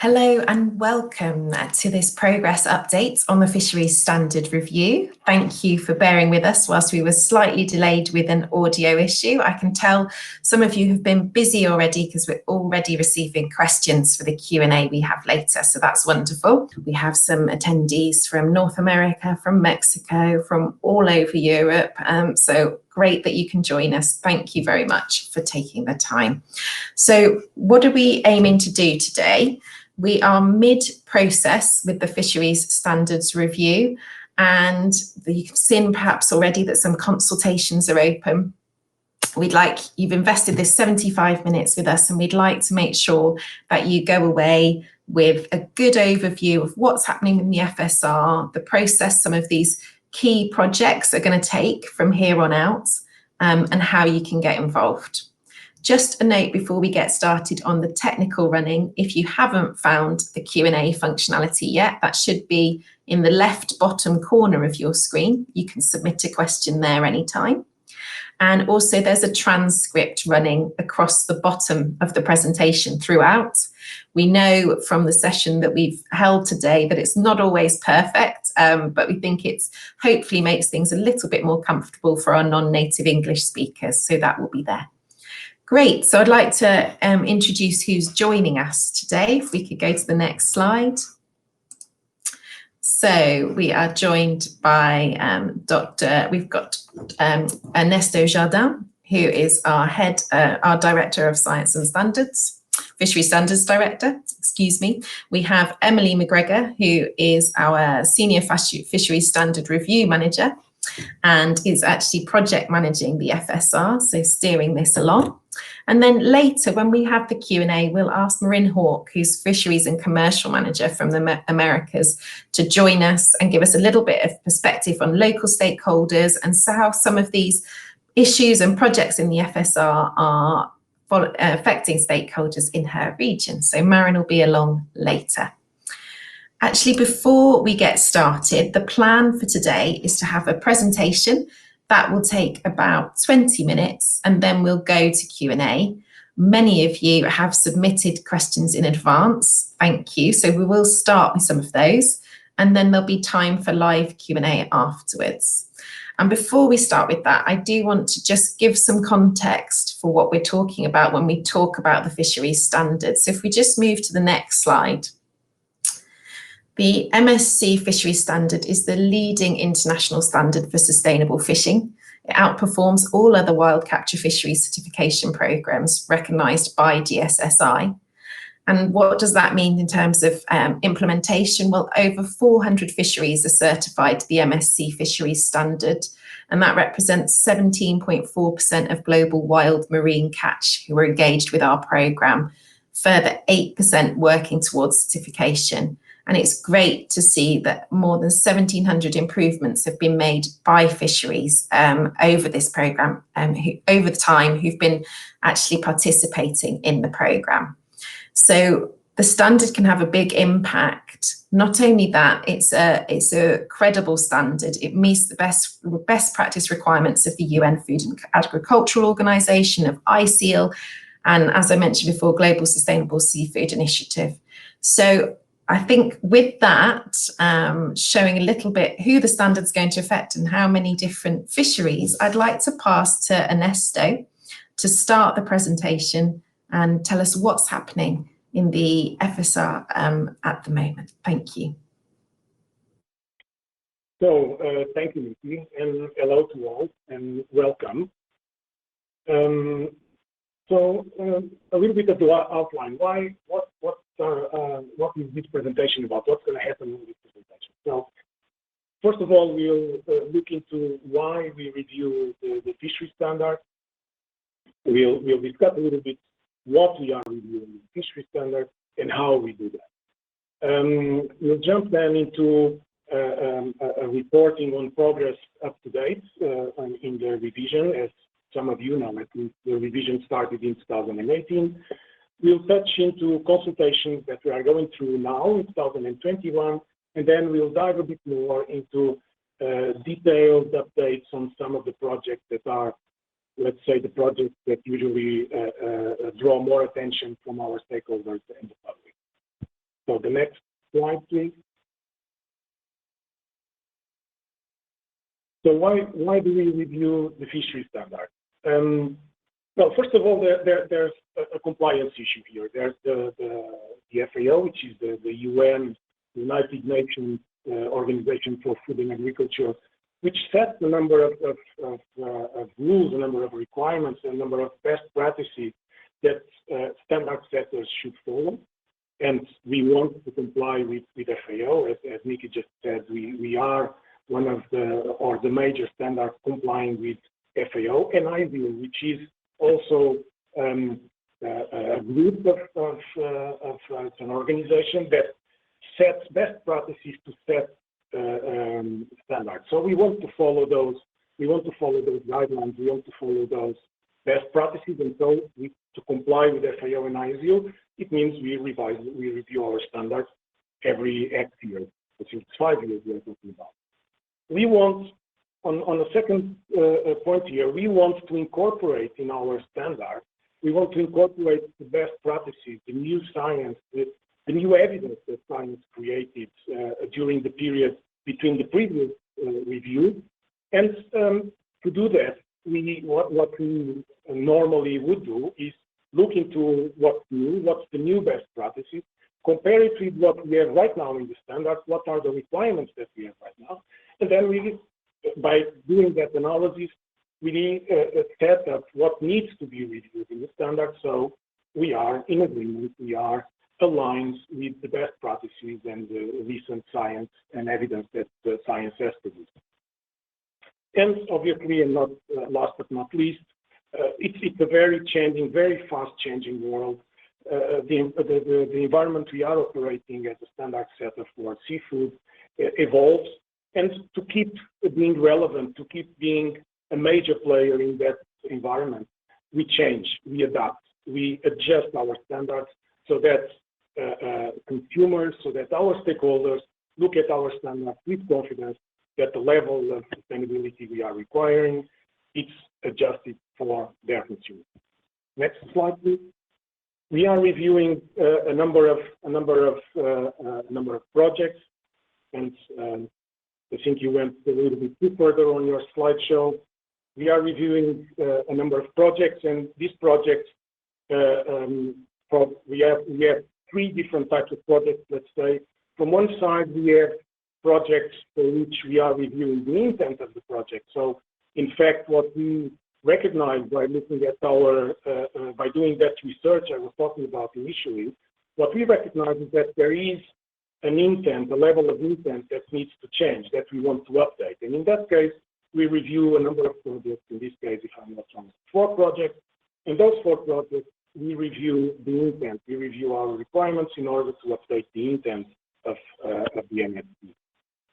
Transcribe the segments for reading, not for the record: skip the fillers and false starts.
Hello and welcome to this progress update on the Fisheries Standard Review. Thank you for bearing with us whilst we were slightly delayed with an audio issue. I can tell some of you have been busy already because we're already receiving questions for the Q&A we have later, so that's wonderful. We have some attendees from North America, from Mexico, from all over Europe, so great that you can join us. Thank you very much for taking the time. So what are we aiming to do today? We are mid-process with the Fisheries Standards Review, and you've seen perhaps already that some consultations are open. You've invested this 75 minutes with us, and we'd like to make sure that you go away with a good overview of what's happening in the FSR, the process some of these key projects are going to take from here on out, and how you can get involved. Just a note before we get started on the technical running, if you haven't found the Q&A functionality yet, that should be in the left bottom corner of your screen. You can submit a question there anytime. And also there's a transcript running across the bottom of the presentation throughout. We know from the session that we've held today that it's not always perfect, but we think it's hopefully makes things a little bit more comfortable for our non-native English speakers, so that will be there. Great, so I'd like to introduce who's joining us today. If we could go to the next slide. So we are joined by we've got Ernesto Jardim, who is our Director of Science and Standards, Fisheries Standards Director, excuse me. We have Emily McGregor, who is our Senior Fisheries Standard Review Manager and is actually project managing the FSR, so steering this along. And then later, when we have the Q&A, we'll ask Marin, who's Fisheries and Commercial Manager from the Americas, to join us and give us a little bit of perspective on local stakeholders and how some of these issues and projects in the FSR are affecting stakeholders in her region. So Marin will be along later. Actually, before we get started, the plan for today is to have a presentation that will take about 20 minutes, and then we'll go to Q&A. Many of you have submitted questions in advance. Thank you. So we will start with some of those, and then there'll be time for live Q&A afterwards. And before we start with that, I do want to just give some context for what we're talking about when we talk about the fisheries standards. So if we just move to the next slide. The MSC Fisheries Standard is the leading international standard for sustainable fishing. It outperforms all other wild capture fisheries certification programs recognised by DSSI. And what does that mean in terms of implementation? Well, over 400 fisheries are certified to the MSC Fisheries Standard, and that represents 17.4% of global wild marine catch who are engaged with our programme, further 8% working towards certification. And it's great to see that more than 1,700 improvements have been made by fisheries over this programme, over the time who've been actually participating in the programme. So the standard can have a big impact. Not only that, it's a credible standard. It meets the best practice requirements of the UN Food and Agricultural Organization, of ICEAL, and as I mentioned before, Global Sustainable Seafood Initiative. So I think with that, showing a little bit who the standard's going to affect and how many different fisheries, I'd like to pass to Ernesto to start the presentation and tell us what's happening in the FSR at the moment. Thank you. So thank you, Nikki, and hello to all, and welcome. So a little bit of the outline. What is this presentation about? What's going to happen in this presentation? So first of all, we'll look into why we review the fisheries standard. We'll discuss a little bit what we are reviewing the fisheries standard and how we do that. We'll jump then into a reporting on progress up to date in the revision. As some of you know, the revision started in 2018. We'll touch into consultations that we are going through now in 2021, and then we'll dive a bit more into detailed updates on some of the projects that are, let's say, the projects that usually draw more attention from our stakeholders and the public. So the next slide, please. So why do we review the fisheries standard? Well, first of all, there's a compliance issue here. There's the FAO, which is the UN, United Nations Organization for Food and Agriculture, which sets a number of rules, a number of requirements, a number of best practices that standard setters should follow. And we want to comply with FAO. As Nikki just said, we are one of the major standards complying with FAO, and ISIL, which is also a group of an organization that sets best practices to set standards. So we want to follow those. We want to follow those guidelines. We want to follow those best practices, and so to comply with FAO and ISIL, it means we review our standards every X years. I think it's 5 years we are talking about. We want, on the second point here, we want to incorporate in our standard, we want to incorporate the best practices, the new science, the new evidence that science created during the period between the previous review. And to do that, what we normally would do is look into what's the new best practices, compare it with what we have right now in the standard, what are the requirements that we have right now, and then we, by doing that analysis, we set up what needs to be reviewed in the standard, so we are in agreement, we are aligned with the best practices and the recent science and evidence that the science has produced. And obviously, and not last but not least, it's a very changing, very fast-changing world. The environment we are operating as a standard setter for seafood evolves, and to keep being relevant, to keep being a major player in that environment, we change, we adapt, we adjust our standards so that consumers, so that our stakeholders look at our standards with confidence that the level of sustainability we are requiring, it's adjusted for their consumers. Next slide, please. We are reviewing a number of projects, and I think you went a little bit too further on your slideshow. We are reviewing a number of projects, and these projects, we have three different types of projects, let's say. From one side, we have projects for which we are reviewing the intent of the project. So, in fact, what we recognize by looking at by doing that research I was talking about initially, what we recognize is that there is an intent, a level of intent that needs to change, that we want to update. And in that case, we review a number of projects. In this case, if I'm not wrong, 4 projects. In those 4 projects, we review the intent. We review our requirements in order to update the intent of the MSC.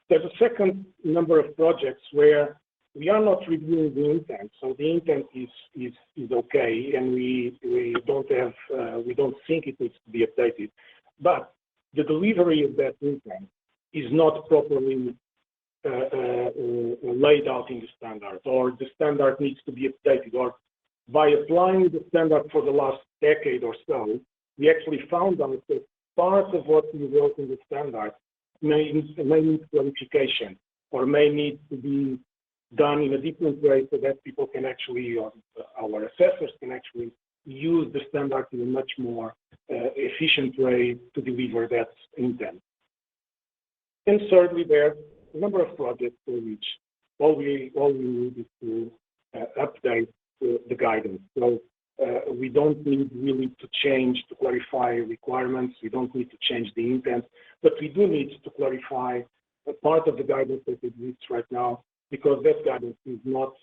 There's a second number of projects where we are not reviewing the intent, so the intent is okay, and we don't think it needs to be updated, but the delivery of that intent is not properly laid out in the standard, or the standard needs to be updated, or by applying the standard for the last decade or so, we actually found out that part of what we wrote in the standard may need clarification, or may need to be done in a different way so that people can actually, or our assessors can actually use the standard in a much more efficient way to deliver that intent. And thirdly, there's a number of projects for which all we need is to update the guidance. So we don't need really to change, to clarify requirements. We don't need to change the intent, but we do need to clarify a part of the guidance that exists right now, because that guidance is not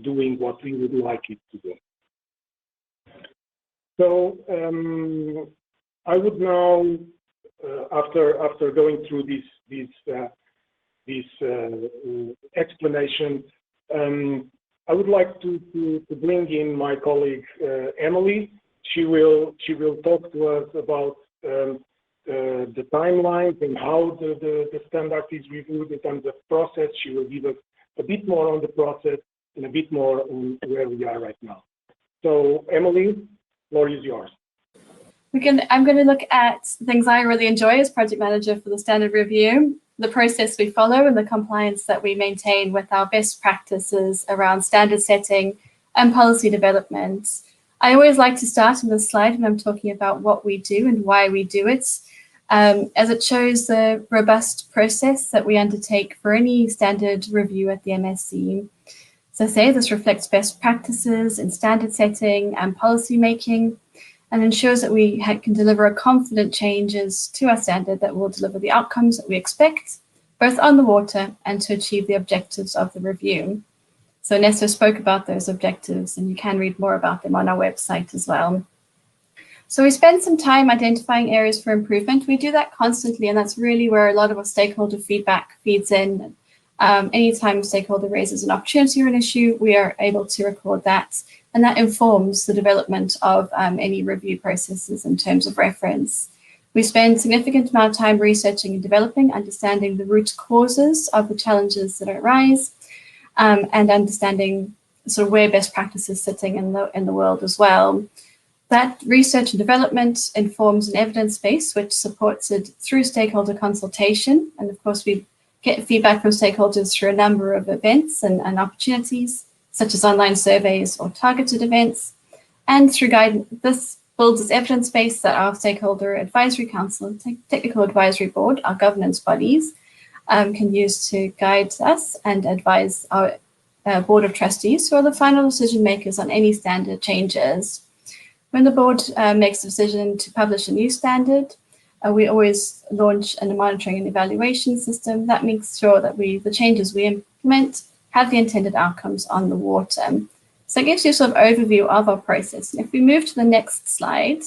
doing what we would like it to do. So I would now, after going through this explanation, I would like to bring in my colleague Emily. She will talk to us about the timelines and how the standard is reviewed in terms of process. She will give us a bit more on the process and a bit more on where we are right now. So, Emily, the floor is yours. I'm going to look at things I really enjoy as project manager for the standard review, the process we follow and the compliance that we maintain with our best practices around standard setting and policy development. I always like to start in this slide when I'm talking about what we do and why we do it, as it shows the robust process that we undertake for any standard review at the MSC. So say this reflects best practices in standard setting and policy making, and ensures that we can deliver a confident changes to our standard that will deliver the outcomes that we expect, both on the water and to achieve the objectives of the review. So Ernesto spoke about those objectives, and you can read more about them on our website as well. So we spend some time identifying areas for improvement. We do that constantly, and that's really where a lot of our stakeholder feedback feeds in. Anytime a stakeholder raises an opportunity or an issue, we are able to record that, and that informs the development of any review processes in terms of reference. We spend significant amount of time researching and developing, understanding the root causes of the challenges that arise, and understanding sort of where best practice is sitting in the world as well. That research and development informs an evidence base which supports it through stakeholder consultation, and of course we get feedback from stakeholders through a number of events and opportunities, such as online surveys or targeted events. And through guidance, this builds this evidence base that our Stakeholder Advisory Council and Technical Advisory Board, our governance bodies, can use to guide us and advise our Board of Trustees, who are the final decision makers on any standard changes. When the board makes a decision to publish a new standard, we always launch a monitoring and evaluation system that makes sure that the changes we implement have the intended outcomes on the water. So it gives you sort of overview of our process. And if we move to the next slide.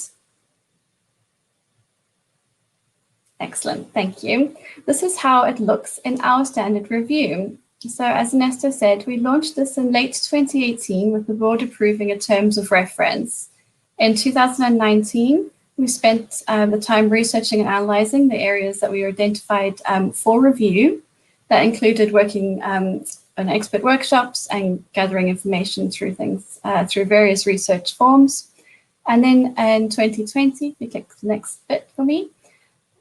Excellent, thank you. This is how it looks in our standard review. So as Ernesto said, we launched this in late 2018 with the board approving a terms of reference. In 2019, we spent the time researching and analysing the areas that we identified for review. That included working on expert workshops and gathering information through through various research forms. And then in 2020, if you click the next bit for me,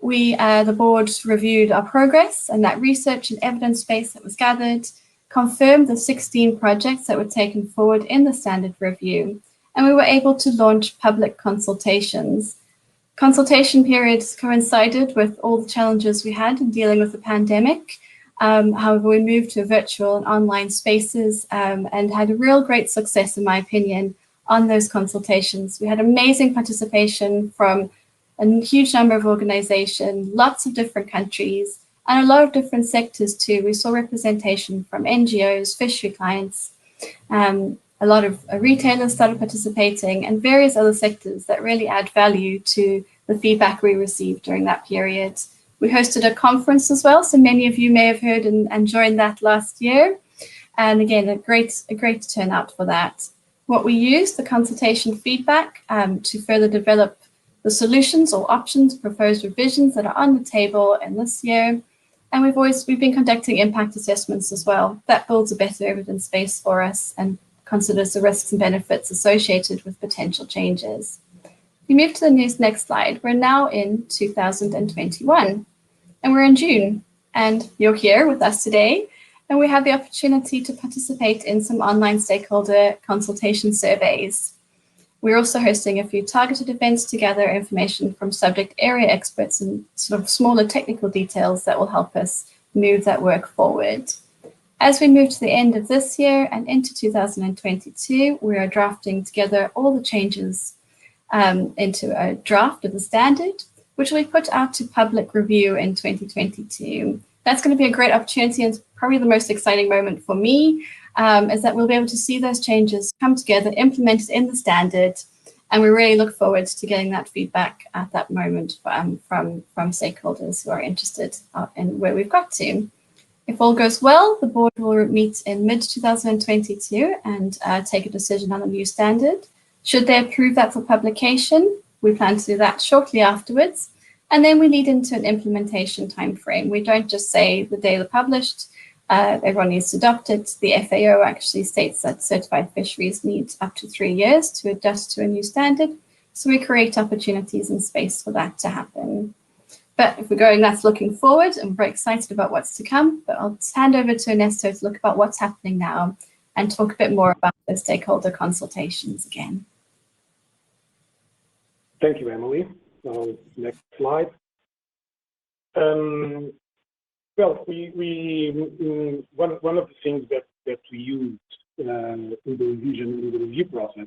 the board reviewed our progress, and that research and evidence base that was gathered confirmed the 16 projects that were taken forward in the standard review. And we were able to launch public consultations. Consultation periods coincided with all the challenges we had in dealing with the pandemic. However, we moved to virtual and online spaces and had a real great success, in my opinion, on those consultations. We had amazing participation from a huge number of organizations, lots of different countries, and a lot of different sectors too. We saw representation from NGOs, fishery clients, a lot of retailers started participating, and various other sectors that really add value to the feedback we received during that period. We hosted a conference as well, so many of you may have heard and joined that last year. And again, a great turnout for that. What we used, the consultation feedback, to further develop the solutions or options, proposed revisions that are on the table in this year. And we've been conducting impact assessments as well. That builds a better evidence base for us and considers the risks and benefits associated with potential changes. If we move to the next slide, we're now in 2021 and we're in June, and you're here with us today, and we have the opportunity to participate in some online stakeholder consultation surveys. We're also hosting a few targeted events to gather information from subject area experts and sort of smaller technical details that will help us move that work forward. As we move to the end of this year and into 2022, we are drafting together all the changes into a draft of the standard, which we put out to public review in 2022. That's going to be a great opportunity, and probably the most exciting moment for me, is that we'll be able to see those changes come together, implemented in the standard, and we really look forward to getting that feedback at that moment from stakeholders who are interested in where we've got to. If all goes well, the board will meet in mid-2022 and take a decision on the new standard. Should they approve that for publication, we plan to do that shortly afterwards, and then we lead into an implementation timeframe. We don't just say the day they're published, everyone needs to adopt it. The FAO actually states that certified fisheries need up to 3 years to adjust to a new standard. So we create opportunities and space for that to happen. But if we're going, that's looking forward, and we're very excited about what's to come. But I'll hand over to Ernesto to look about what's happening now and talk a bit more about the stakeholder consultations again. Thank you, Emily. So next slide. Well, one of the things that we used in the review process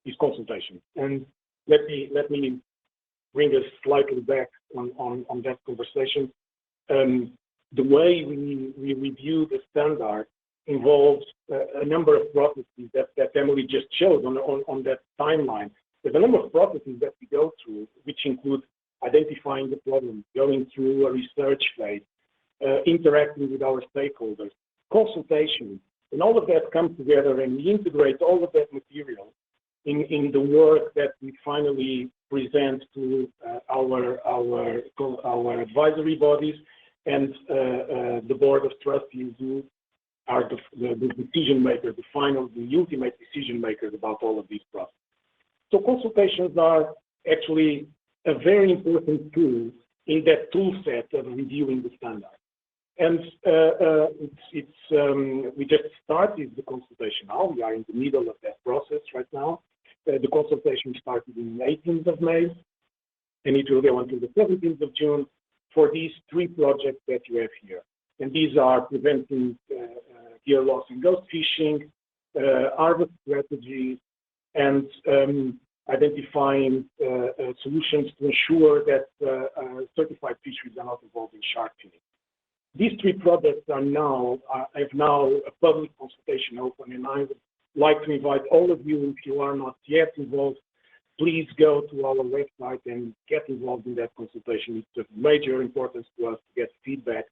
is consultation. And let me bring us slightly back on that conversation. The way we review the standard involves a number of processes that Emily just showed on that timeline. There's a number of processes that we go through, which include identifying the problem, going through a research phase, interacting with our stakeholders, consultation, and all of that comes together, and we integrate all of that material in the work that we finally present to our advisory bodies and the board of trustees, who are the decision makers, the ultimate decision makers about all of these processes. So consultations are actually a very important tool in that tool set of reviewing the standard. And we just started the consultation now. We are in the middle of that process right now. The consultation started on the 18th of May, and it will go until the 17th of June for these 3 projects that you have here. And these are preventing gear loss in ghost fishing, harvest strategies, and identifying solutions to ensure that certified fisheries are not involved in shark finning. These 3 projects have now a public consultation open, and I would like to invite all of you, if you are not yet involved, please go to our website and get involved in that consultation. It's of major importance to us to get feedback.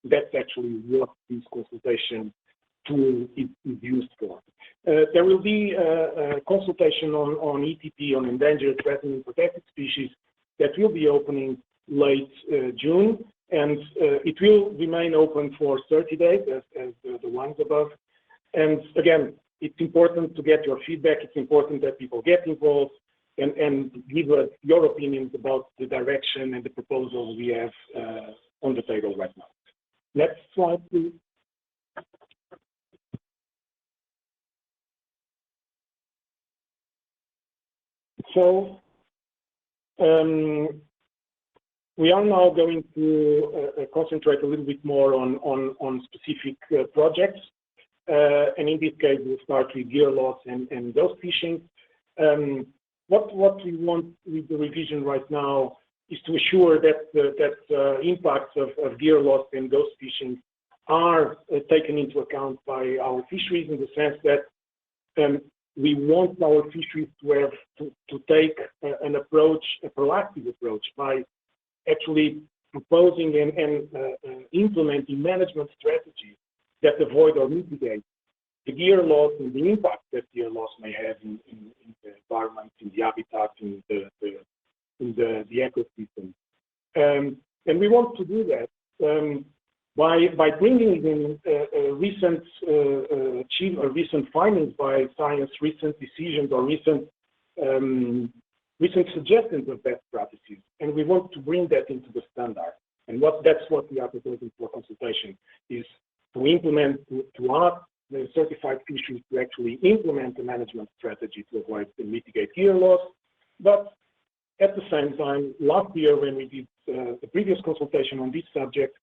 That's actually what this consultation tool is used for. There will be a consultation on ETP, on endangered, threatened, and protected species, that will be opening late June, and it will remain open for 30 days, as the ones above. And again, it's important to get your feedback. It's important that people get involved and give us your opinions about the direction and the proposals we have on the table right now. Next slide, please. So we are now going to concentrate a little bit more on specific projects. And in this case, we'll start with gear loss and ghost fishing. What we want with the revision right now is to assure that impacts of gear loss and ghost fishing are taken into account by our fisheries, in the sense that we want our fisheries to take an approach, a proactive approach, by actually proposing and implementing management strategies that avoid or mitigate the gear loss and the impact that gear loss may have in the environment, in the habitat, in the ecosystem. And we want to do that by bringing in recent findings by science, recent decisions, or recent suggestions of best practices, and we want to bring that into the standard. And that's what we are proposing for consultation, is to implement, to ask the certified fisheries to actually implement a management strategy to avoid and mitigate gear loss. But at the same time, last year when we did the previous consultation on this subject,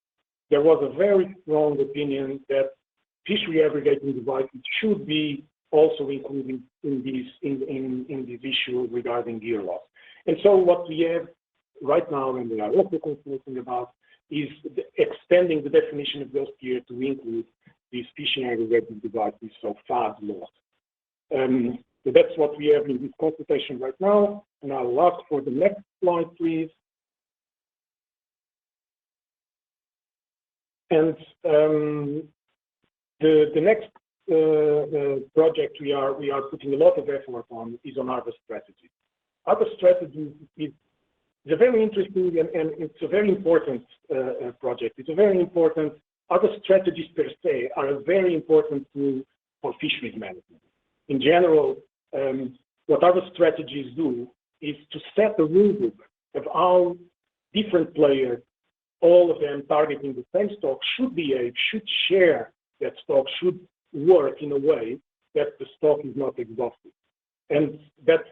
there was a very strong opinion that fishery aggregating devices should be also included in this issue regarding gear loss. And so what we have right now, and we are also consulting about, is extending the definition of ghost gear to include these fishing aggregating devices, so FAD laws. So that's what we have in this consultation right now. And I'll ask for the next slide, please. And the next project we are putting a lot of effort on is on harvest strategy. Harvest strategy is a very interesting and it's a very important project. It's a very important, harvest strategies per se are a very important tool for fisheries management. In general, what harvest strategies do is to set a rule book of how different players, all of them targeting the same stock, should behave, should share that stock, should work in a way that the stock is not exhausted. And that's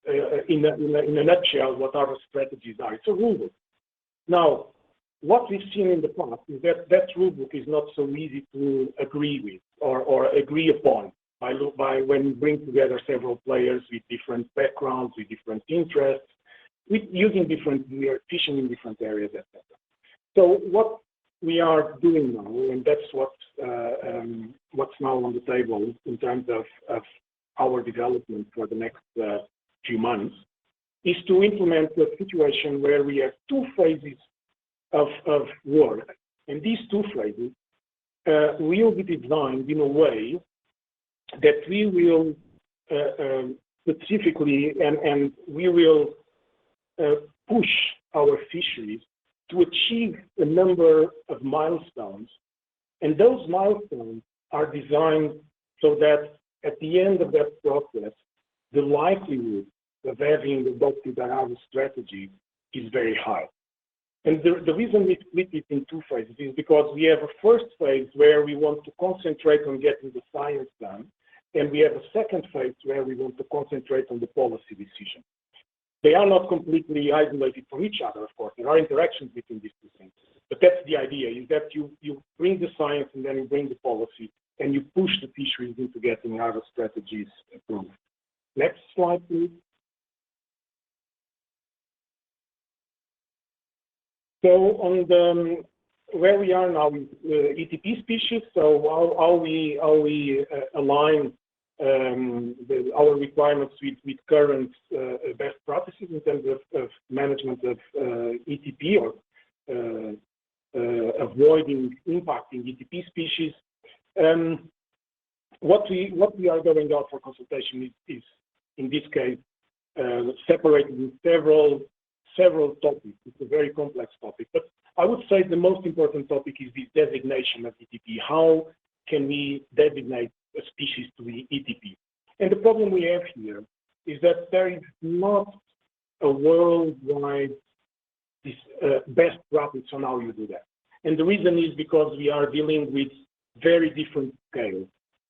in a nutshell what our strategies are. It's a rule book. Now, what we've seen in the past is that that rule book is not so easy to agree with or agree upon by when you bring together several players with different backgrounds, with different interests, with using different, we are fishing in different areas, etc. So what we are doing now, and that's what's now on the table in terms of our development for the next few months, is to implement a situation where we have two phases of work, and these two phases will be designed in a way that we will specifically and we will push our fisheries to achieve a number of milestones, and those milestones are designed so that at the end of that process, the likelihood of having adopted our strategy is very high. And the reason we split it in two phases is because we have a first phase where we want to concentrate on getting the science done, and we have a second phase where we want to concentrate on the policy decision. They are not completely isolated from each other, of course. There are interactions between these two things. But that's the idea, is that you bring the science and then you bring the policy, and you push the fisheries into getting our strategies approved. Next slide, please. So on the where we are now with ETP species, so how we align our requirements with current best practices in terms of management of ETP or avoiding impacting ETP species. What we are going out for consultation is in this case separated in several topics. It's a very complex topic, but I would say the most important topic is the designation of ETP. How can we designate a species to be ETP? And the problem we have here is that there is not a worldwide best practice on how you do that. And the reason is because we are dealing with very different scales.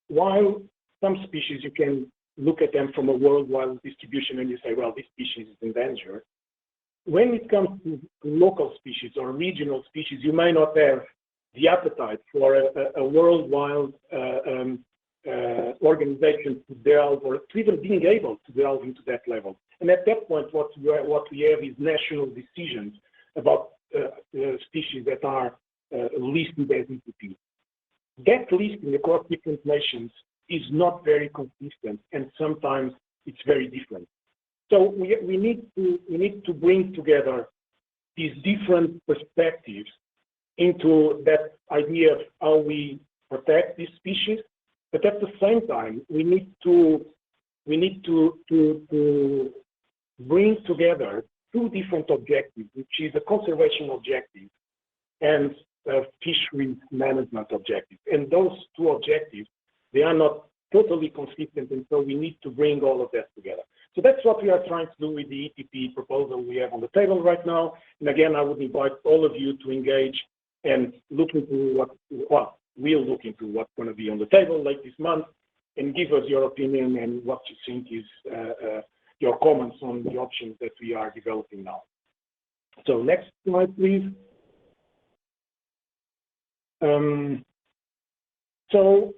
While some species you can look at them from a worldwide distribution and you say, well, this species is endangered. When it comes to local species or regional species, you may not have the appetite for a worldwide organization to delve or to even being able to delve into that level. And at that point, what we have is national decisions about species that are listed as ETP. That listing across different nations is not very consistent, and sometimes it's very different. So we need to bring together these different perspectives into that idea of how we protect these species, but at the same time we need to bring together two different objectives, which is a conservation objective and a fisheries management objective. And those two objectives, they are not totally consistent, and so we need to bring all of that together. So that's what we are trying to do with the ETP proposal we have on the table right now. And again, I would invite all of you to engage and look into we'll look into what's going to be on the table late this month, and give us your opinion and what you think is your comments on the options that we are developing now. So next slide, please. So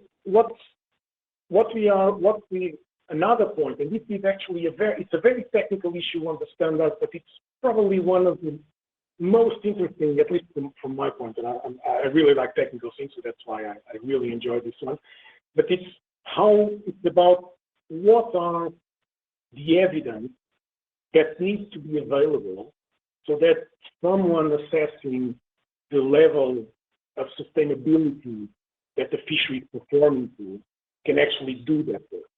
another point, and this is actually it's a very technical issue on the standards, but it's probably one of the most interesting, at least from my point, and I really like technical things, so that's why I really enjoy this one. But it's about what are the evidence that needs to be available so that someone assessing the level of sustainability that the fishery is performing to can actually do that work.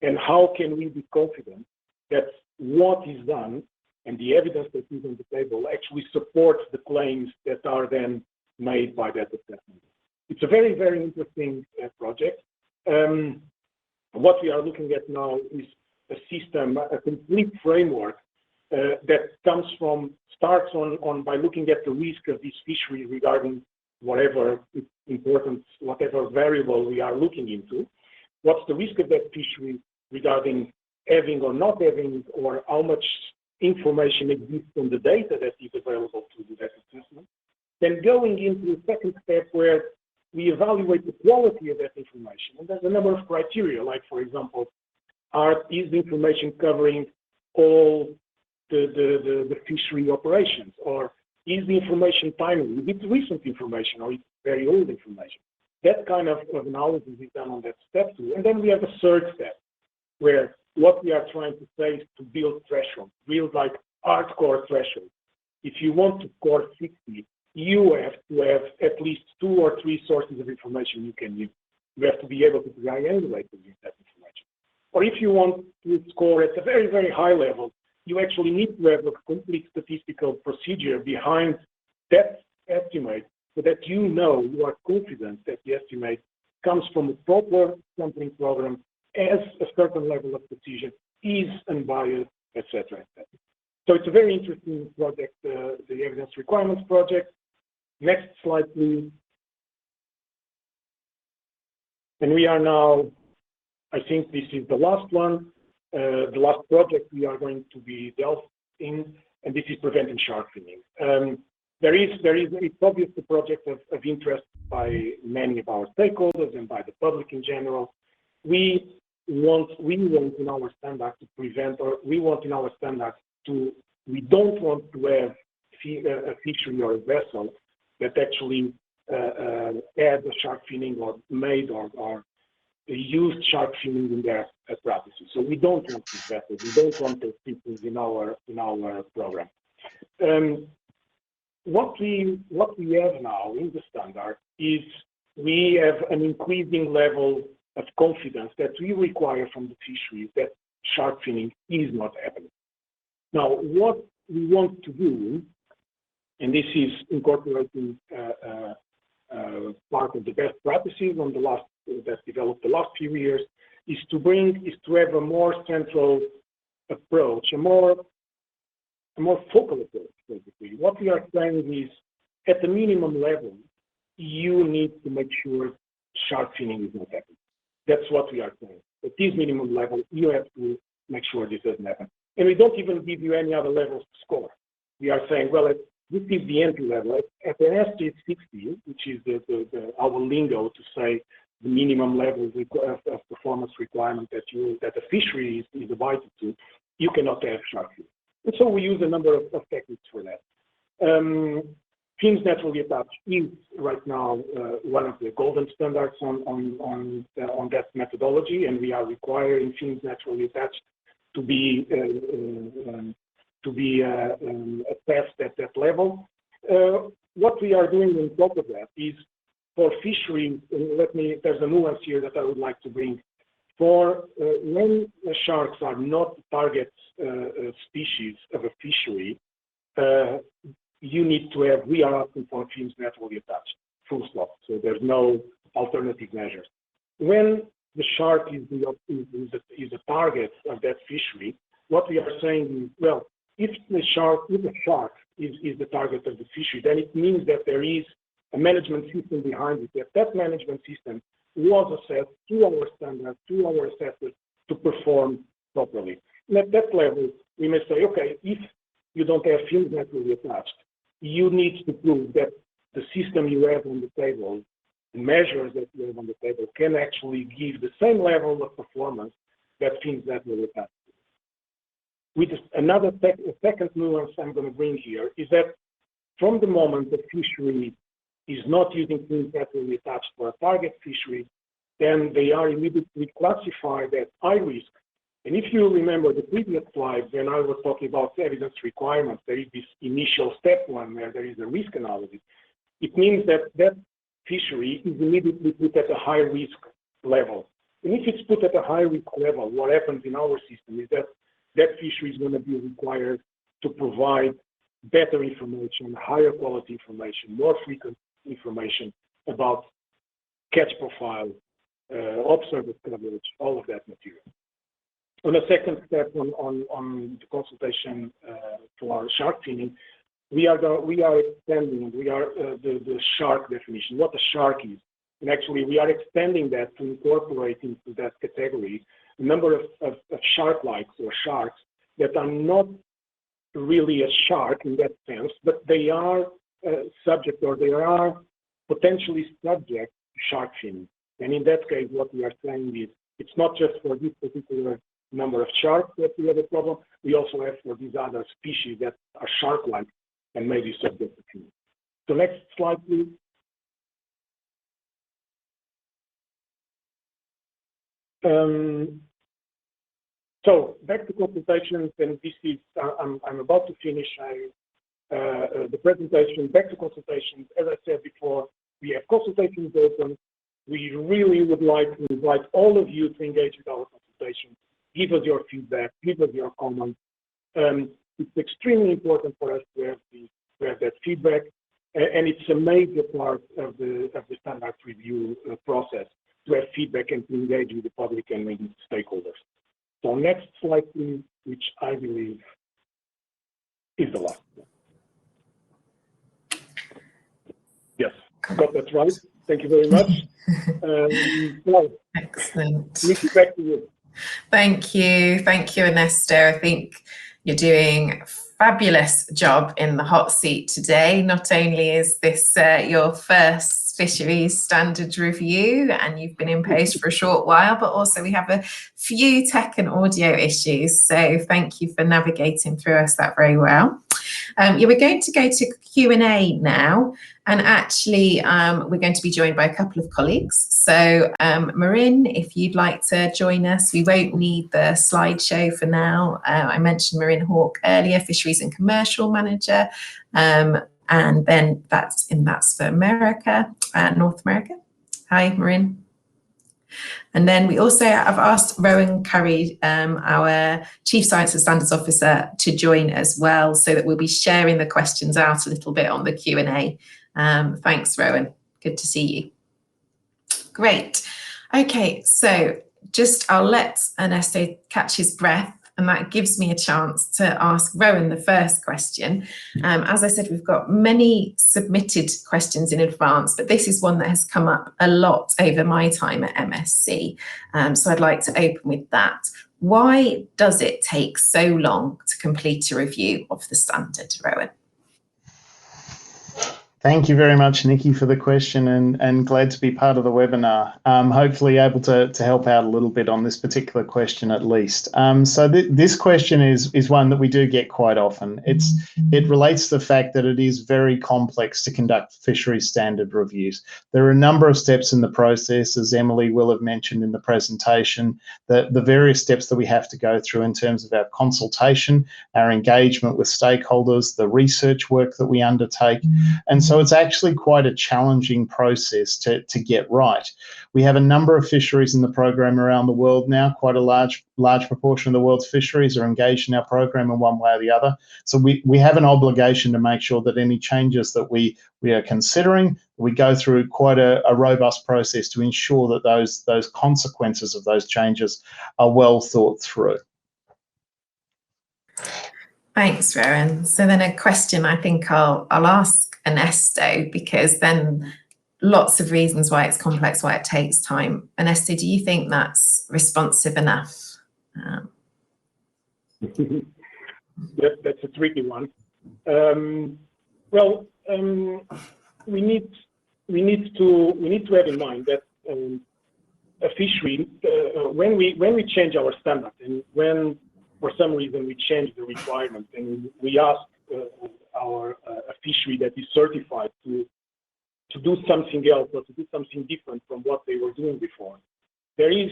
And how can we be confident that what is done and the evidence that is on the table actually supports the claims that are then made by that assessment? It's a very, very interesting project. What we are looking at now is a system, a complete framework that starts by looking at the risk of this fishery regarding whatever important, whatever variable we are looking into. What's the risk of that fishery regarding having or not having, or how much information exists on the data that is available to do that assessment. Then going into the second step where we evaluate the quality of that information. And there's a number of criteria, like, for example, is the information covering all the fishery operations, or is the information timely? Is it recent information, or is it very old information? That kind of analysis is done on that step too. And then we have a third step, where what we are trying to say is to build thresholds, build like hardcore thresholds. If you want to score 60, you have to have at least 2 or 3 sources of information you can use. You have to be able to triangulate with that information. Or if you want to score at a very, very high level, you actually need to have a complete statistical procedure behind that estimate so that you are confident that the estimate comes from a proper sampling program, has a certain level of precision, is unbiased, etc., etc. So it's a very interesting project, the Evidence Requirements Project. Next slide, please. And we are now, I think this is the last one, the last project we are going to be delved in, and this is preventing shark finning. It's obvious the project of interest by many of our stakeholders and by the public in general. We want in our standard to prevent, or we don't want to have a fishery or a vessel that actually had a shark finning or made or used shark finning in their practices. So we don't want these vessels. We don't want those people in our program. What we have now in the standard is we have an increasing level of confidence that we require from the fisheries that shark finning is not happening. Now, what we want to do, and this is incorporating part of the best practices on that developed the last few years, is to have a more central approach, a more focal approach, basically. What we are saying is, at the minimum level, you need to make sure shark finning is not happening. That's what we are saying. At this minimum level, you have to make sure this doesn't happen. And we don't even give you any other levels to score. We are saying, well, this is the entry level. At the SG 60, which is our lingo to say the minimum level of performance requirement that a fishery is invited to, you cannot have shark finning. And so we use a number of techniques for that. Fins naturally attached is right now one of the golden standards on that methodology, and we are requiring fins naturally attached to be assessed at that level. What we are doing on top of that is for fisheries, there's a nuance here that I would like to bring. For when sharks are not target species of a fishery, we are asking for fins naturally attached, full stop. So there's no alternative measures. When the shark is a target of that fishery, what we are saying is, well, if the shark is the target of the fishery, then it means that there is a management system behind it. That management system was assessed to our standards, to our assessors to perform properly. And at that level, we may say, okay, if you don't have fins naturally attached, you need to prove that the system you have on the table, the measures that you have on the table, can actually give the same level of performance that fins naturally attached. With another second nuance I'm going to bring here is that from the moment the fishery is not using fins naturally attached for a target fishery, then they are immediately classified as high risk. And if you remember the previous slide, when I was talking about evidence requirements, there is this initial step one where there is a risk analysis. It means that that fishery is immediately put at a high risk level. And if it's put at a high risk level, what happens in our system is that that fishery is going to be required to provide better information, higher quality information, more frequent information about catch profile, observed coverage, all of that material. On a second step on the consultation for shark finning, we are extending the shark definition, what a shark is. And actually, we are extending that to incorporate into that category a number of shark-likes or sharks that are not really a shark in that sense, but they are subject, or they are potentially subject to shark finning. And in that case, what we are saying is it's not just for this particular number of sharks that we have a problem, we also have for these other species that are shark-like and may be subject to finning. So next slide, please. So back to consultations, and this is, I'm about to finish the presentation. Back to consultations, as I said before, we have consultations open. We really would like to invite all of you to engage with our consultations. Give us your feedback, give us your comments. It's extremely important for us to have that feedback, and it's a major part of the standard review process, to have feedback and to engage with the public and with stakeholders. So next slide, please, which I believe is the last one. Yes, got that right. Thank you very much. Well, Excellent. Nikki, back to you. Thank you, Ernesto. I think you're doing a fabulous job in the hot seat today. Not only is this your first Fisheries Standard review, and you've been in post for a short while, but also we have a few tech and audio issues. So thank you for navigating through us that very well. Yeah, we're going to go to Q&A now, and actually we're going to be joined by a couple of colleagues. So Marin, if you'd like to join us, we won't need the slideshow for now. I mentioned Marin Hawke earlier, Fisheries and Commercial Manager, and then that's for America, North America. Hi, Marin. And then we also have asked Rowan Curry, our Chief Science and Standards Officer, to join as well, so that we'll be sharing the questions out a little bit on the Q&A. Thanks, Rowan. Good to see you. Great. Okay, so I'll let Ernesto catch his breath, and that gives me a chance to ask Rowan the first question. As I said, we've got many submitted questions in advance, but this is one that has come up a lot over my time at MSC. So I'd like to open with that. Why does it take so long to complete a review of the standard, Rowan? Thank you very much, Nikki, for the question, and glad to be part of the webinar. Hopefully able to help out a little bit on this particular question at least. So this question is one that we do get quite often. It relates to the fact that it is very complex to conduct fisheries standard reviews. There are a number of steps in the process, as Emily will have mentioned in the presentation, the various steps that we have to go through in terms of our consultation, our engagement with stakeholders, the research work that we undertake, and so it's actually quite a challenging process to get right. We have a number of fisheries in the program around the world now. Quite a large proportion of the world's fisheries are engaged in our program in one way or the other. So we have an obligation to make sure that any changes that we are considering, we go through quite a robust process to ensure that those consequences of those changes are well thought through. Thanks, Rowan. So then a question I think I'll ask Ernesto, because then lots of reasons why it's complex, why it takes time. Ernesto, do you think that's responsive enough? That's a tricky one. We need to have in mind that a fishery, when we change our standard, and when for some reason we change the requirements and we ask a fishery that is certified to do something else or to do something different from what they were doing before, there is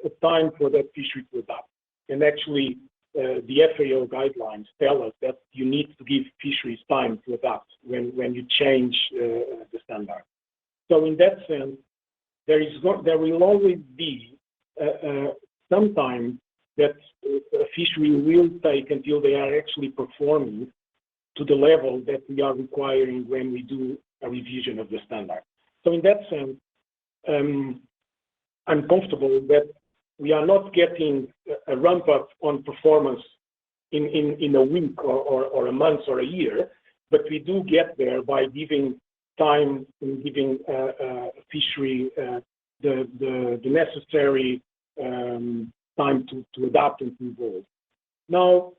a time for that fishery to adapt. And actually, the FAO guidelines tell us that you need to give fisheries time to adapt when you change the standard. So in that sense, there will always be some time that a fishery will take until they are actually performing to the level that we are requiring when we do a revision of the standard. So in that sense, I'm comfortable that we are not getting a ramp up on performance in a week or a month or a year, but we do get there by giving time and giving fishery the necessary time to adapt and to evolve. Now,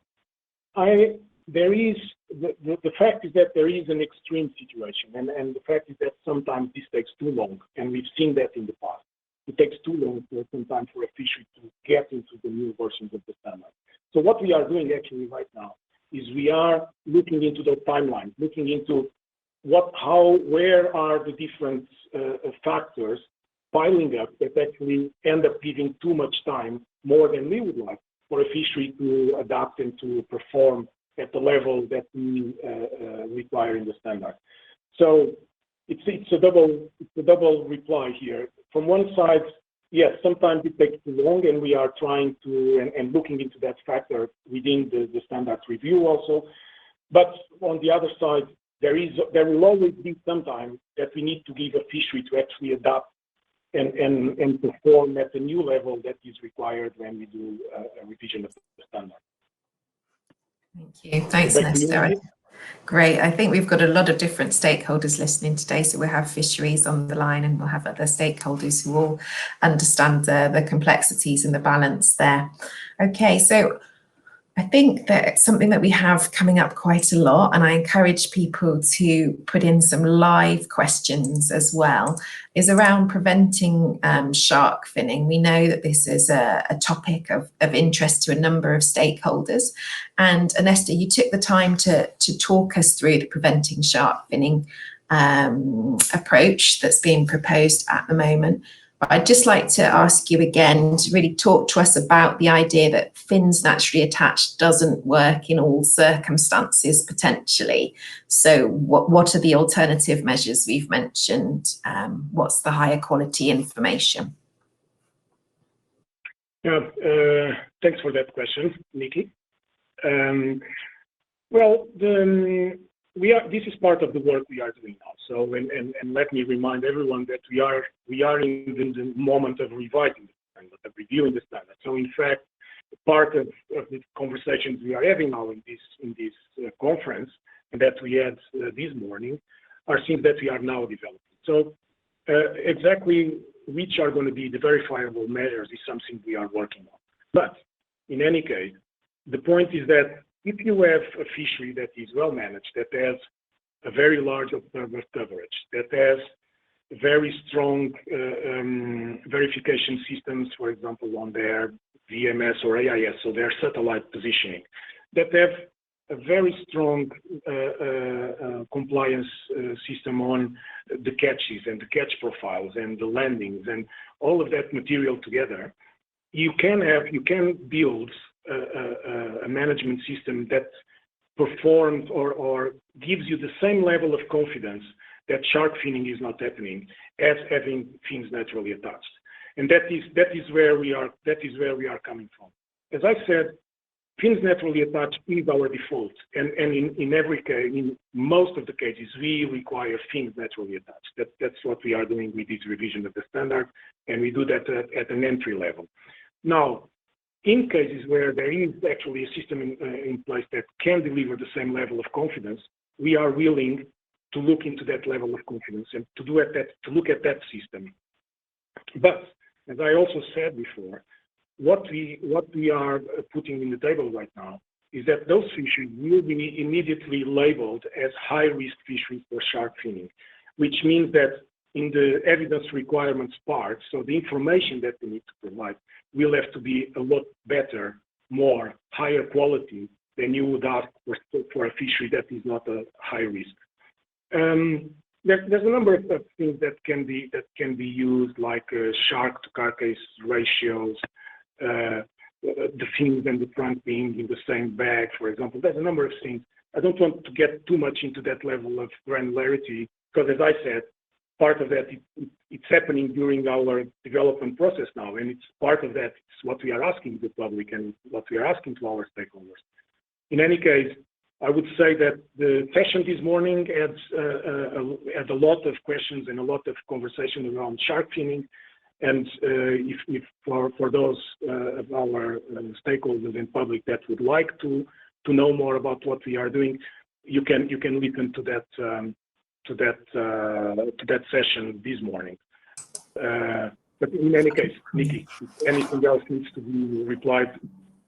there is the fact is that there is an extreme situation, and the fact is that sometimes this takes too long, and we've seen that in the past. It takes too long for sometimes for a fishery to get into the new versions of the standard. So what we are doing actually right now is we are looking into the timeline, looking into where are the different factors piling up that actually end up giving too much time, more than we would like, for a fishery to adapt and to perform at the level that we require in the standard. So it's a double reply here. From one side, yes, sometimes it takes too long, and we are trying to and looking into that factor within the standard review also. But on the other side, there will always be some time that we need to give a fishery to actually adapt and perform at the new level that is required when we do a revision of the standard. Thank you. Thanks, Ernesto. Great. I think we've got a lot of different stakeholders listening today. So we'll have fisheries on the line, and we'll have other stakeholders who all understand the complexities and the balance there. Okay, so I think that something that we have coming up quite a lot, and I encourage people to put in some live questions as well, is around preventing shark finning. We know that this is a topic of interest to a number of stakeholders. And Ernesto, you took the time to talk us through the preventing shark finning approach that's being proposed at the moment. But I'd just like to ask you again to really talk to us about the idea that fins naturally attached doesn't work in all circumstances potentially. So what are the alternative measures we've mentioned? What's the higher quality information? Yeah, thanks for that question, Nikki. Well, this is part of the work we are doing now. So, and let me remind everyone that we are in the moment of revising the standard, of reviewing the standard. So, in fact, part of the conversations we are having now in this conference, and that we had this morning, are things that we are now developing. So, exactly which are going to be the verifiable measures is something we are working on. But in any case, the point is that if you have a fishery that is well managed, that has a very large observer coverage, that has very strong verification systems, for example, on their VMS or AIS, so their satellite positioning, that have a very strong compliance system on the catches and the catch profiles and the landings and all of that material together, you can build a management system that performs or gives you the same level of confidence that shark finning is not happening as having fins naturally attached. And that is where we are coming from. As I said, fins naturally attached is our default, and in every case, in most of the cases, we require fins naturally attached. That's what we are doing with this revision of the standard, and we do that at an entry level. Now, in cases where there is actually a system in place that can deliver the same level of confidence, we are willing to look into that level of confidence and to look at that system. But as I also said before, what we are putting in the table right now is that those fisheries will be immediately labeled as high-risk fisheries for shark finning, which means that in the evidence requirements part, so the information that we need to provide will have to be a lot better, more higher quality than you would ask for a fishery that is not a high risk. There's a number of things that can be used, like shark to carcass ratios, the fins and the front being in the same bag, for example. There's a number of things. I don't want to get too much into that level of granularity because, as I said, part of that it's happening during our development process now, and it's part of that. It's what we are asking the public and what we are asking to our stakeholders. In any case, I would say that the session this morning had a lot of questions and a lot of conversation around shark finning. And if for those of our stakeholders and public that would like to know more about what we are doing, you can listen to that session this morning. But in any case, Nikki, if anything else needs to be replied,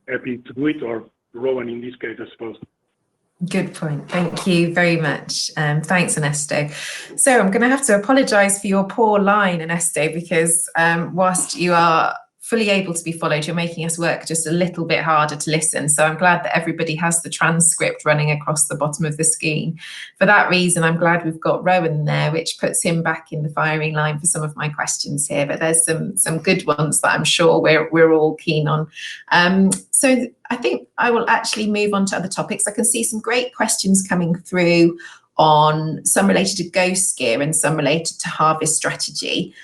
happy to do it, or Rowan in this case, I suppose. Good point. Thank you very much. Thanks, Ernesto. So I'm going to have to apologise for your poor line, Ernesto, because whilst you are fully able to be followed, you're making us work just a little bit harder to listen. So I'm glad that everybody has the transcript running across the bottom of the screen. For that reason, I'm glad we've got Rowan there, which puts him back in the firing line for some of my questions here. But there's some good ones that I'm sure we're all keen on. So I think I will actually move on to other topics. I can see some great questions coming through on some related to ghost gear and some related to harvest strategy.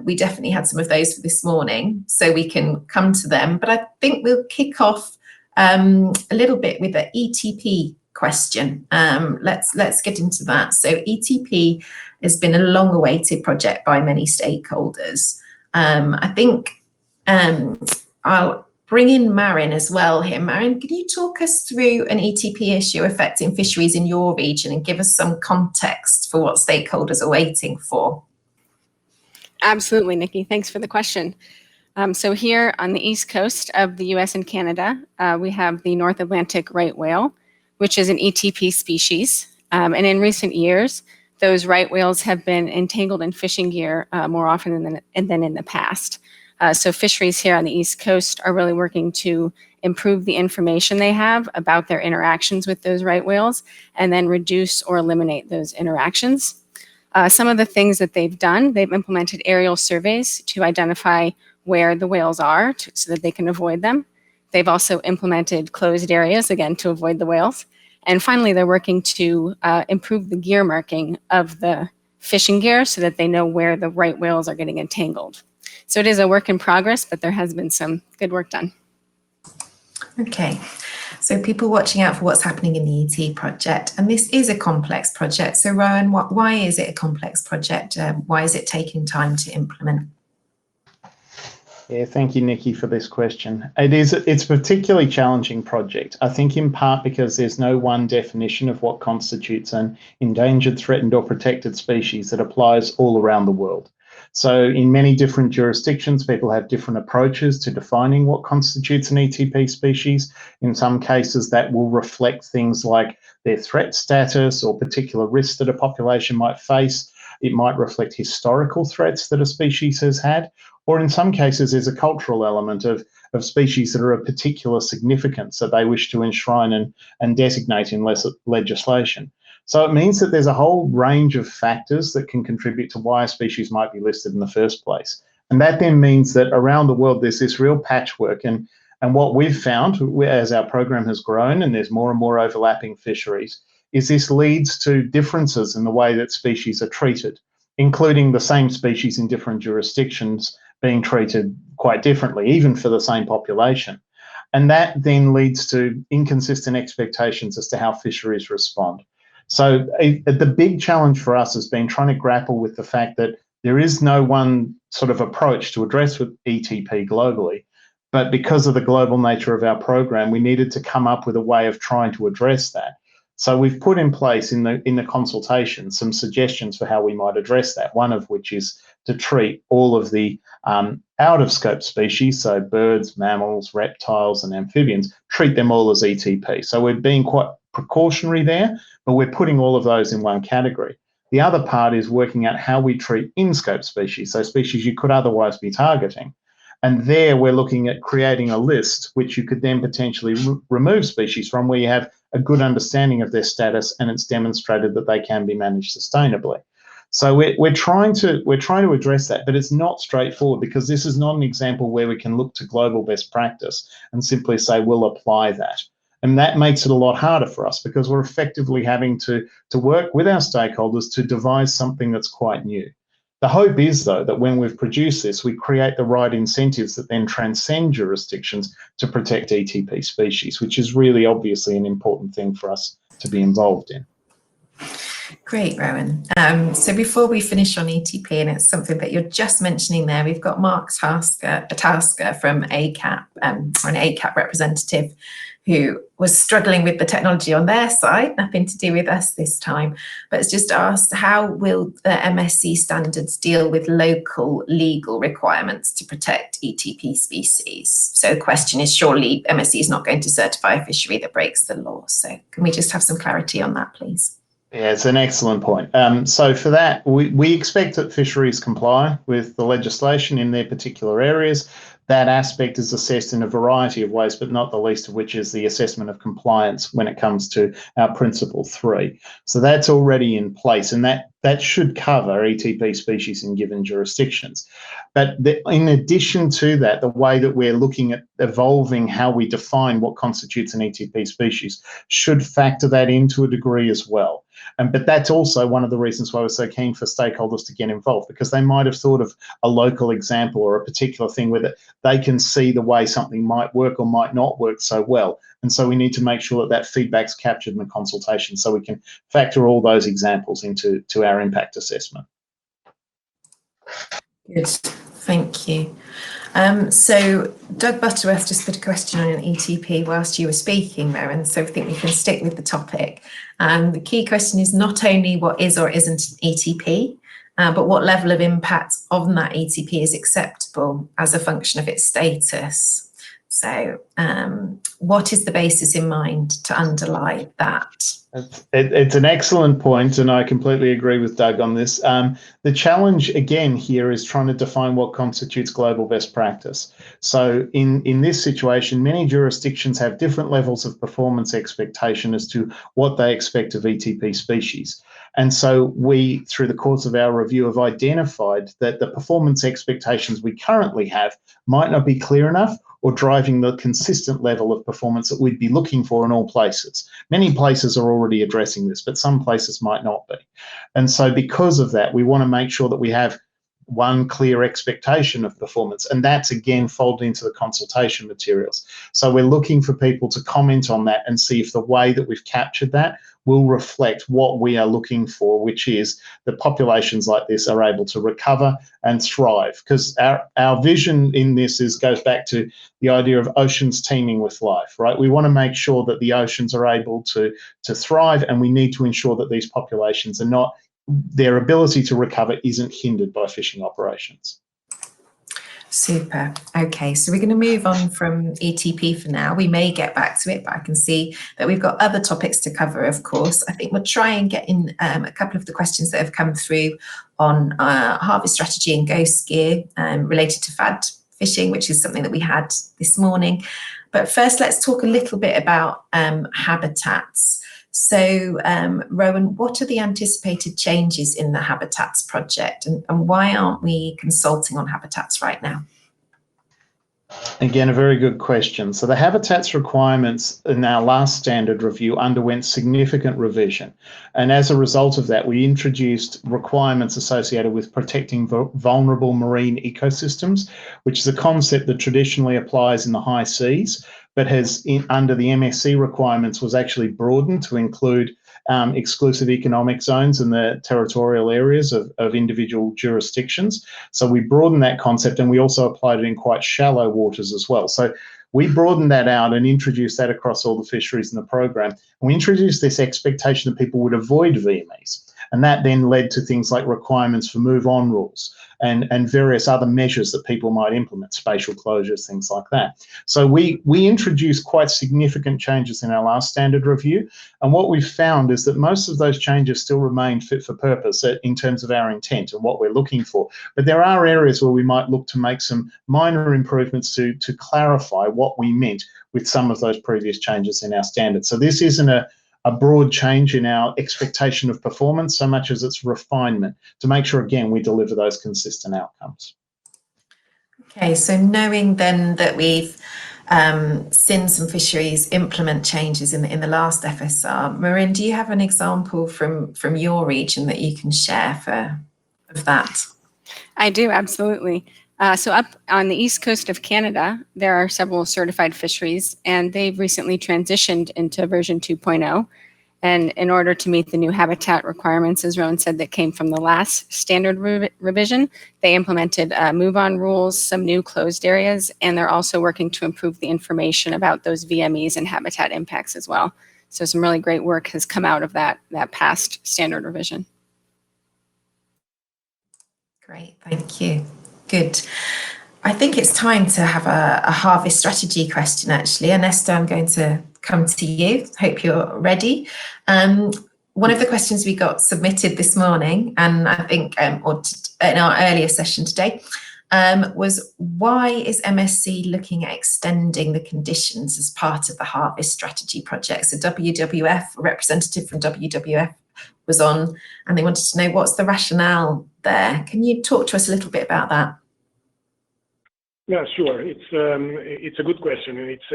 We definitely had some of those for this morning, so we can come to them. But I think we'll kick off a little bit with the ETP question. Let's get into that. So ETP has been a long-awaited project by many stakeholders. I think I'll bring in Marin as well here. Marin, can you talk us through an ETP issue affecting fisheries in your region and give us some context for what stakeholders are waiting for? Absolutely, Nikki. Thanks for the question. So here on the east coast of the US and Canada, we have the North Atlantic right whale, which is an ETP species. And in recent years, those right whales have been entangled in fishing gear more often than in the past. So fisheries here on the East Coast are really working to improve the information they have about their interactions with those right whales and then reduce or eliminate those interactions. Some of the things that they've done, they've implemented aerial surveys to identify where the whales are so that they can avoid them. They've also implemented closed areas, again, to avoid the whales. And finally, they're working to improve the gear marking of the fishing gear so that they know where the right whales are getting entangled. So it is a work in progress, but there has been some good work done. Okay, so people watching out for what's happening in the ET project, and this is a complex project. So Rowan, why is it a complex project? Why is it taking time to implement? Yeah, thank you, Nikki, for this question. It's a particularly challenging project, I think in part because there's no one definition of what constitutes an endangered, threatened or protected species that applies all around the world. So in many different jurisdictions, people have different approaches to defining what constitutes an ETP species. In some cases, that will reflect things like their threat status or particular risks that a population might face. It might reflect historical threats that a species has had, or in some cases, there's a cultural element of species that are of particular significance that they wish to enshrine and designate in legislation. So it means that there's a whole range of factors that can contribute to why a species might be listed in the first place. And that then means that around the world, there's this real patchwork. And what we've found as our program has grown and there's more and more overlapping fisheries, is this leads to differences in the way that species are treated, including the same species in different jurisdictions being treated quite differently, even for the same population. And that then leads to inconsistent expectations as to how fisheries respond. So the big challenge for us has been trying to grapple with the fact that there is no one sort of approach to address with ETP globally. But because of the global nature of our program, we needed to come up with a way of trying to address that. So we've put in place in the consultation some suggestions for how we might address that, one of which is to treat all of the out-of-scope species, so birds, mammals, reptiles and amphibians, treat them all as ETP. So we're being quite precautionary there, but we're putting all of those in one category. The other part is working out how we treat in-scope species, so species you could otherwise be targeting. And there we're looking at creating a list which you could then potentially remove species from where you have a good understanding of their status and it's demonstrated that they can be managed sustainably. So we're trying to address that, but it's not straightforward because this is not an example where we can look to global best practice and simply say we'll apply that. And that makes it a lot harder for us because we're effectively having to work with our stakeholders to devise something that's quite new. The hope is, though, that when we've produced this, we create the right incentives that then transcend jurisdictions to protect ETP species, which is really obviously an important thing for us to be involved in. Great, Rowan. So before we finish on ETP, and it's something that you're just mentioning there, we've got Mark Tasker from ACAP, or an ACAP representative, who was struggling with the technology on their side, nothing to do with us this time, but has just asked, how will the MSC standards deal with local legal requirements to protect ETP species? So the question is, surely MSC is not going to certify a fishery that breaks the law. So can we just have some clarity on that, please? Yeah, it's an excellent point. So for that, we expect that fisheries comply with the legislation in their particular areas. That aspect is assessed in a variety of ways, but not the least of which is the assessment of compliance when it comes to our Principle 3. So that's already in place, and that should cover ETP species in given jurisdictions. But in addition to that, the way that we're looking at evolving how we define what constitutes an ETP species should factor that into a degree as well. But that's also one of the reasons why we're so keen for stakeholders to get involved, because they might have thought of a local example or a particular thing where they can see the way something might work or might not work so well. And so we need to make sure that that feedback's captured in the consultation so we can factor all those examples into our impact assessment. Good, thank you. So Doug Butterworth just put a question on an ETP whilst you were speaking, Marin, so I think we can stick with the topic. The key question is not only what is or isn't an ETP, but what level of impact on that ETP is acceptable as a function of its status. So what is the basis in mind to underlie that? It's an excellent point, and I completely agree with Doug on this. The challenge, again, here is trying to define what constitutes global best practice. So in this situation, many jurisdictions have different levels of performance expectation as to what they expect of ETP species. And so we, through the course of our review, have identified that the performance expectations we currently have might not be clear enough or driving the consistent level of performance that we'd be looking for in all places. Many places are already addressing this, but some places might not be. And so because of that, we want to make sure that we have one clear expectation of performance, and that's again folded into the consultation materials. So we're looking for people to comment on that and see if the way that we've captured that will reflect what we are looking for, which is that populations like this are able to recover and thrive. Because our vision in this goes back to the idea of oceans teeming with life, right? We want to make sure that the oceans are able to thrive, and we need to ensure that these populations are not, their ability to recover isn't hindered by fishing operations. Super. Okay, so we're going to move on from ETP for now. We may get back to it, but I can see that we've got other topics to cover, of course. I think we'll try and get in a couple of the questions that have come through on harvest strategy and ghost gear related to FAD fishing, which is something that we had this morning. But first, let's talk a little bit about habitats. So, Rowan, what are the anticipated changes in the Habitats project, and why aren't we consulting on habitats right now? Again, a very good question. So the habitats requirements in our last standard review underwent significant revision. And as a result of that, we introduced requirements associated with protecting vulnerable marine ecosystems, which is a concept that traditionally applies in the high seas, but has, under the MSC requirements, was actually broadened to include exclusive economic zones in the territorial areas of individual jurisdictions. So we broadened that concept, and we also applied it in quite shallow waters as well. So we broadened that out and introduced that across all the fisheries in the program. And we introduced this expectation that people would avoid VMEs. And that then led to things like requirements for move-on rules and various other measures that people might implement, spatial closures, things like that. So we introduced quite significant changes in our last standard review. And what we've found is that most of those changes still remain fit for purpose in terms of our intent and what we're looking for. But there are areas where we might look to make some minor improvements to clarify what we meant with some of those previous changes in our standards. So this isn't a broad change in our expectation of performance so much as its refinement to make sure, again, we deliver those consistent outcomes. Okay, so knowing then that we've seen some fisheries implement changes in the last FSR, Marin, do you have an example from your region that you can share of that? I do, absolutely. So up on the east coast of Canada, there are several certified fisheries, and they've recently transitioned into version 2.0. And in order to meet the new habitat requirements, as Rowan said, that came from the last standard revision, they implemented move-on rules, some new closed areas, and they're also working to improve the information about those VMEs and habitat impacts as well. So some really great work has come out of that past standard revision. Great, thank you. Good. I think it's time to have a harvest strategy question, actually. Ernesto, I'm going to come to you. Hope you're ready. One of the questions we got submitted this morning, and I think in our earlier session today, was why is MSC looking at extending the conditions as part of the harvest strategy project? So WWF, a representative from WWF was on, and they wanted to know what's the rationale there. Can you talk to us a little bit about that? Yeah, sure. It's a good question, and it's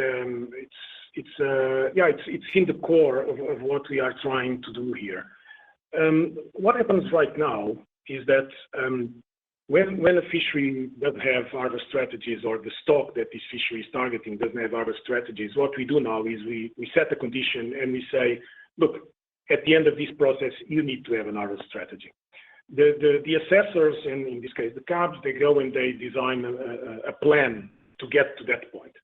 in the core of what we are trying to do here. What happens right now is that when a fishery doesn't have harvest strategies, or the stock that this fishery is targeting doesn't have harvest strategies, what we do now is we set a condition and we say, look, at the end of this process, you need to have an harvest strategy. The assessors, and in this case the CABs, they go and they design a plan to get to that point.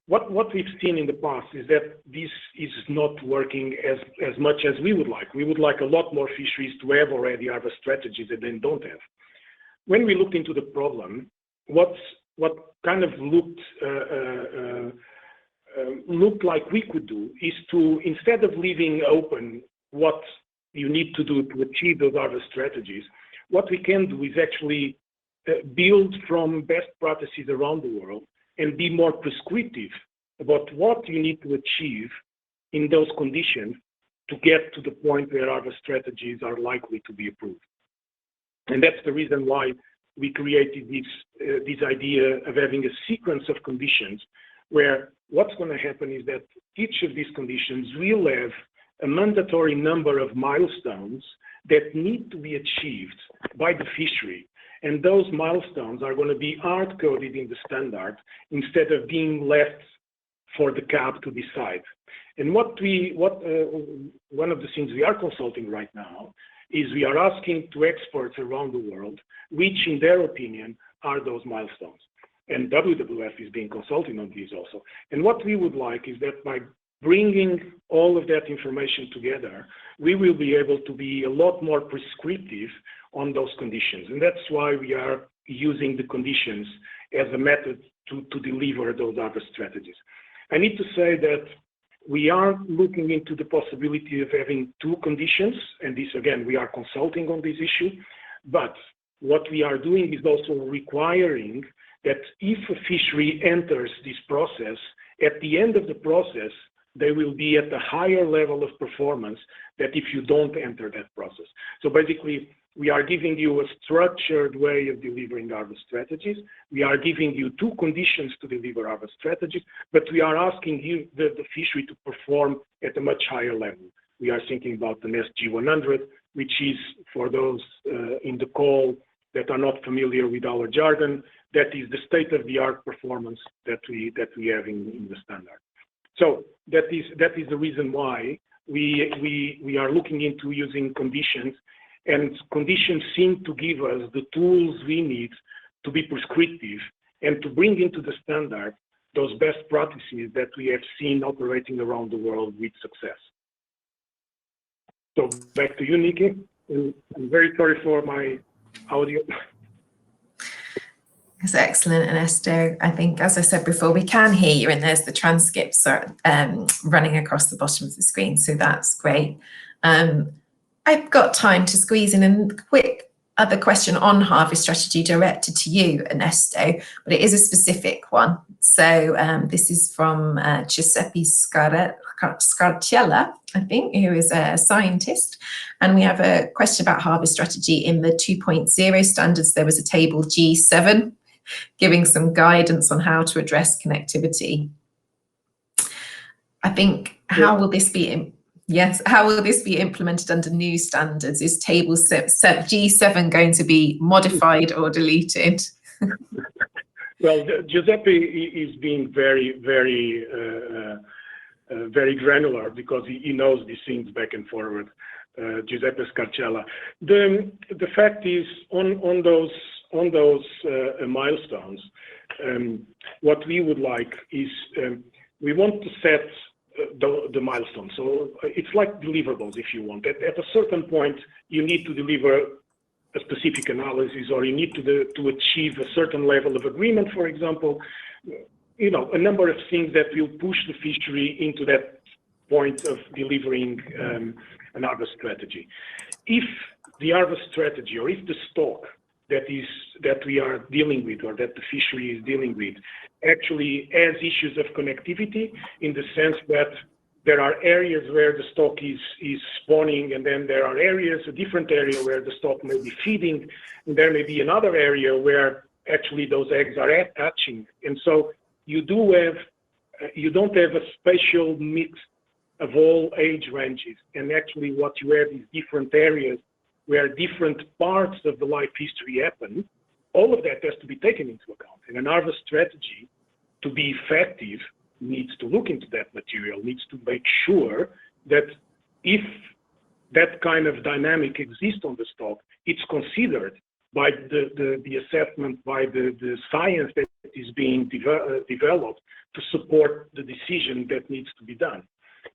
What we've seen in the past is that this is not working as much as we would like. We would like a lot more fisheries to have already harvest strategies that they don't have. When we looked into the problem, what kind of looked like we could do is to, instead of leaving open what you need to do to achieve those harvest strategies, what we can do is actually build from best practices around the world and be more prescriptive about what you need to achieve in those conditions to get to the point where harvest strategies are likely to be approved. And that's the reason why we created this idea of having a sequence of conditions where what's going to happen is that each of these conditions will have a mandatory number of milestones that need to be achieved by the fishery. And those milestones are going to be hard-coded in the standard instead of being left for the CAB to decide. And one of the things we are consulting right now is we are asking to experts around the world, which in their opinion are those milestones. And WWF is being consulted on these also. And what we would like is that by bringing all of that information together, we will be able to be a lot more prescriptive on those conditions. And that's why we are using the conditions as a method to deliver those harvest strategies. I need to say that we are looking into the possibility of having two conditions, and this, again, we are consulting on this issue, but what we are doing is also requiring that if a fishery enters this process, at the end of the process, they will be at a higher level of performance than if you don't enter that process. So basically, we are giving you a structured way of delivering harvest strategies. We are giving you two conditions to deliver harvest strategies, but we are asking you, the fishery, to perform at a much higher level. We are thinking about the SG 100, which is, for those in the call that are not familiar with our jargon, that is the state-of-the-art performance that we have in the standard. So that is the reason why we are looking into using conditions, and conditions seem to give us the tools we need to be prescriptive and to bring into the standard those best practices that we have seen operating around the world with success. So back to you, Nikki. I'm very sorry for my audio. That's excellent, Ernesto. I think, as I said before, we can hear you, and there's the transcripts running across the bottom of the screen, so that's great. I've got time to squeeze in a quick other question on harvest strategy directed to you, Ernesto, but it is a specific one. So this is from Giuseppe Scarcella, I think, who is a scientist. And we have a question about harvest strategy. In the 2.0 standards, there was a table G7 giving some guidance on how to address connectivity. I think, how will this be? Yes, how will this be implemented under new standards? Is table G7 going to be modified or deleted? Well, Giuseppe is being very, very very granular because he knows these things back and forward. Giuseppe Scarcella. The fact is on those milestones, what we would like is we want to set the milestones. So it's like deliverables, if you want. At a certain point, you need to deliver a specific analysis, or you need to achieve a certain level of agreement, for example. You know, a number of things that will push the fishery into that point of delivering an harvest strategy. If the harvest strategy, or if the stock that we are dealing with, or that the fishery is dealing with, actually has issues of connectivity, in the sense that there are areas where the stock is spawning, and then there are areas, a different area where the stock may be feeding, and there may be another area where actually those eggs are hatching. And so you don't have a spatial mix of all age ranges, and actually what you have is different areas where different parts of the life history happen. All of that has to be taken into account. And an harvest strategy, to be effective, needs to look into that material, needs to make sure that if that kind of dynamic exists on the stock, it's considered by the assessment, by the science that is being developed to support the decision that needs to be done.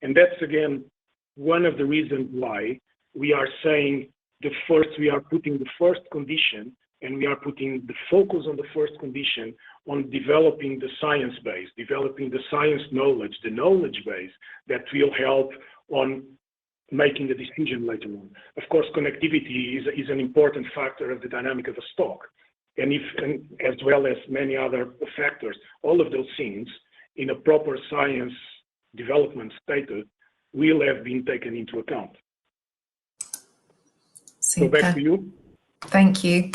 And that's, again, one of the reasons why we are saying we are putting the first condition, and we are putting the focus on the first condition on developing the science base, developing the science knowledge, the knowledge base that will help on making the decision later on. Of course, connectivity is an important factor of the dynamic of a stock, and as well as many other factors. All of those things in a proper science development status will have been taken into account. Super. So back to you. Thank you,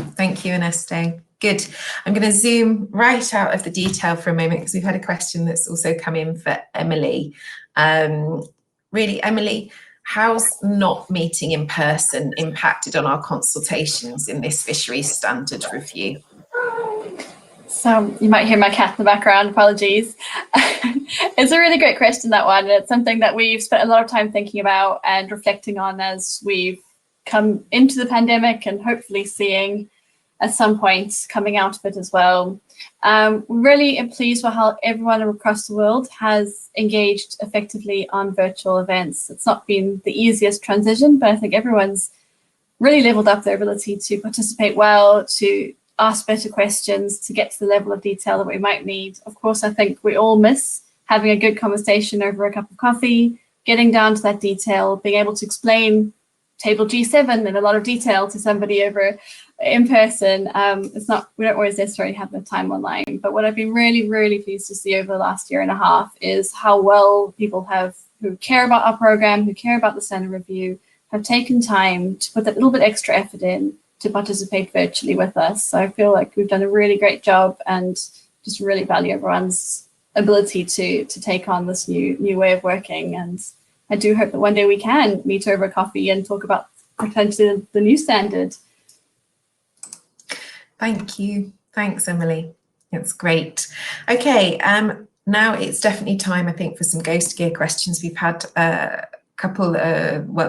Ernesto. Good. I'm going to zoom right out of the detail for a moment, because we've had a question that's also come in for Emily. Really, Emily, how's not meeting in person impacted on our consultations in this fisheries standard review? So you might hear my cat in the background, apologies. It's a really great question, that one. It's something that we've spent a lot of time thinking about and reflecting on as we've come into the pandemic, and hopefully seeing at some point coming out of it as well. Really am pleased with how everyone across the world has engaged effectively on virtual events. It's not been the easiest transition, but I think everyone's really leveled up their ability to participate well, to ask better questions, to get to the level of detail that we might need. Of course, I think we all miss having a good conversation over a cup of coffee, getting down to that detail, being able to explain table G7 in a lot of detail to somebody over in person. We don't always necessarily have the time online, but what I've been really, really pleased to see over the last year and a half is how well people who care about our program, who care about the standard review, have taken time to put that little bit extra effort in to participate virtually with us. So I feel like we've done a really great job, and just really value everyone's ability to take on this new way of working. And I do hope that one day we can meet over coffee and talk about potentially the new standard. Thank you. Thanks, Emily. That's great. Okay, now it's definitely time, I think, for some ghost gear questions. We've had a couple,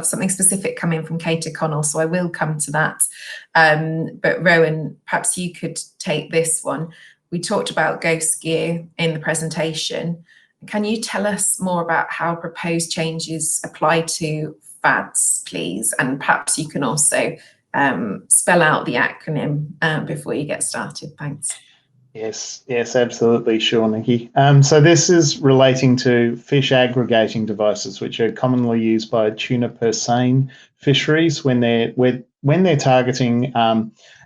something specific come in from Kate O'Connell, so I will come to that. But Rowan, perhaps you could take this one. We talked about ghost gear in the presentation. Can you tell us more about how proposed changes apply to FADs, please? And perhaps you can also spell out the acronym before you get started. Thanks. Yes, absolutely. Sure, Nikki. So this is relating to fish aggregating devices, which are commonly used by tuna per seine fisheries when they're targeting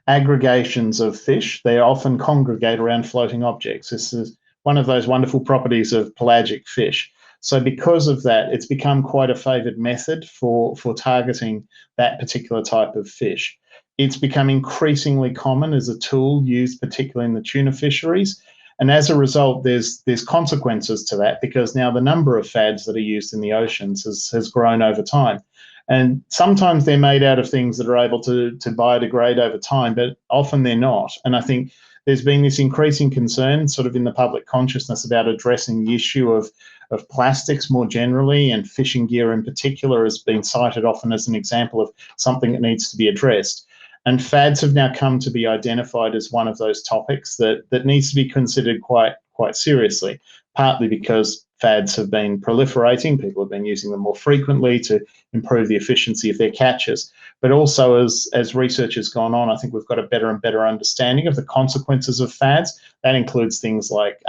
aggregations of fish. They often congregate around floating objects. This is one of those wonderful properties of pelagic fish. So because of that, it's become quite a favoured method for targeting that particular type of fish. It's become increasingly common as a tool used particularly in the tuna fisheries. And as a result, there's consequences to that, because now the number of FADs that are used in the oceans has grown over time. And sometimes they're made out of things that are able to biodegrade over time, but often they're not. And I think there's been this increasing concern sort of in the public consciousness about addressing the issue of plastics more generally, and fishing gear in particular has been cited often as an example of something that needs to be addressed. And fads have now come to be identified as one of those topics that needs to be considered quite seriously, partly because fads have been proliferating. People have been using them more frequently to improve the efficiency of their catches. But also as research has gone on, I think we've got a better and better understanding of the consequences of fads. That includes things like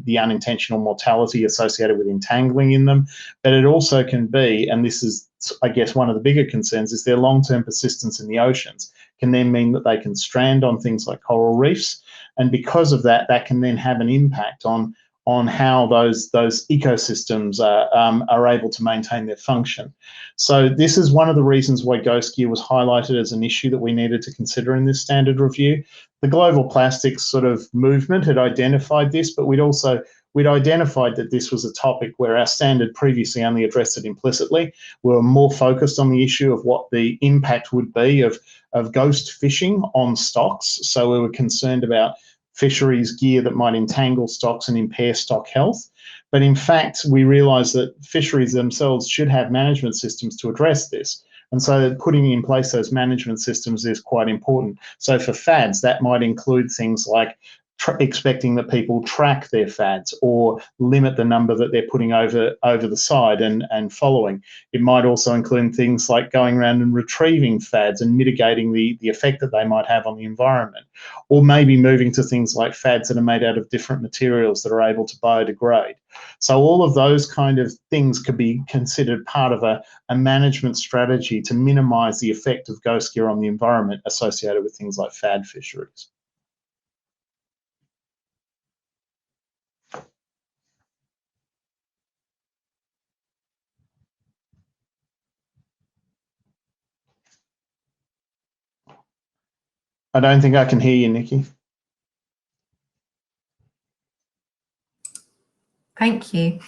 the unintentional mortality associated with entangling in them. But it also can be, and this is, I guess, one of the bigger concerns, is their long-term persistence in the oceans can then mean that they can strand on things like coral reefs. And because of that, that can then have an impact on how those ecosystems are able to maintain their function. So this is one of the reasons why ghost gear was highlighted as an issue that we needed to consider in this standard review. The global plastics sort of movement had identified this, but we'd identified that this was a topic where our standard previously only addressed it implicitly. We were more focused on the issue of what the impact would be of ghost fishing on stocks. So we were concerned about fisheries gear that might entangle stocks and impair stock health. But in fact, we realised that fisheries themselves should have management systems to address this. And so putting in place those management systems is quite important. So for fads, that might include things like expecting that people track their fads or limit the number that they're putting over the side and following. It might also include things like going around and retrieving fads and mitigating the effect that they might have on the environment, or maybe moving to things like fads that are made out of different materials that are able to biodegrade. So all of those kind of things could be considered part of a management strategy to minimise the effect of ghost gear on the environment associated with things like fad fisheries. I don't think I can hear you, Nikki. Thank you.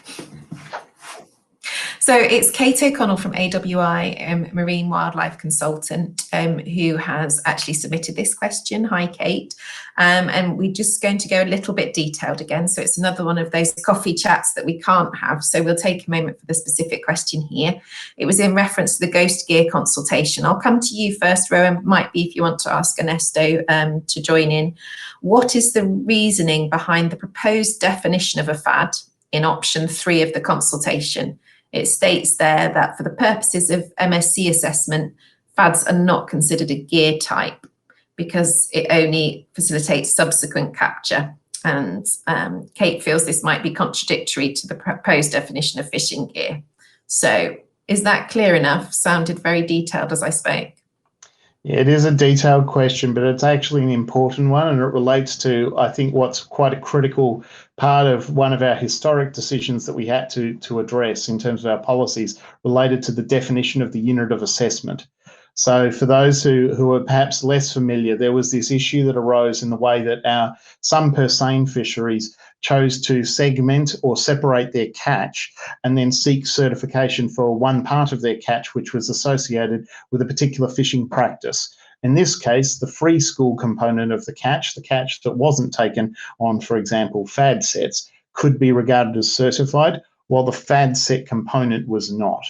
So it's Kate O'Connell from AWI, Marine Wildlife Consultant, who has actually submitted this question. Hi, Kate. And we're just going to go a little bit detailed again. So it's another one of those coffee chats that we can't have. So we'll take a moment for the specific question here. It was in reference to the ghost gear consultation. I'll come to you first, Rowan. Might be if you want to ask Ernesto to join in. What is the reasoning behind the proposed definition of a fad in option 3 of the consultation? It states there that for the purposes of MSC assessment, fads are not considered a gear type because it only facilitates subsequent capture. And Kate feels this might be contradictory to the proposed definition of fishing gear. So is that clear enough? Sounded very detailed as I spoke. Yeah, it is a detailed question, but it's actually an important one, and it relates to, I think, what's quite a critical part of one of our historic decisions that we had to address in terms of our policies related to the definition of the unit of assessment. So for those who are perhaps less familiar, there was this issue that arose in the way that some purseine fisheries chose to segment or separate their catch and then seek certification for one part of their catch which was associated with a particular fishing practice. In this case, the free school component of the catch that wasn't taken on, for example, fad sets, could be regarded as certified, while the fad set component was not.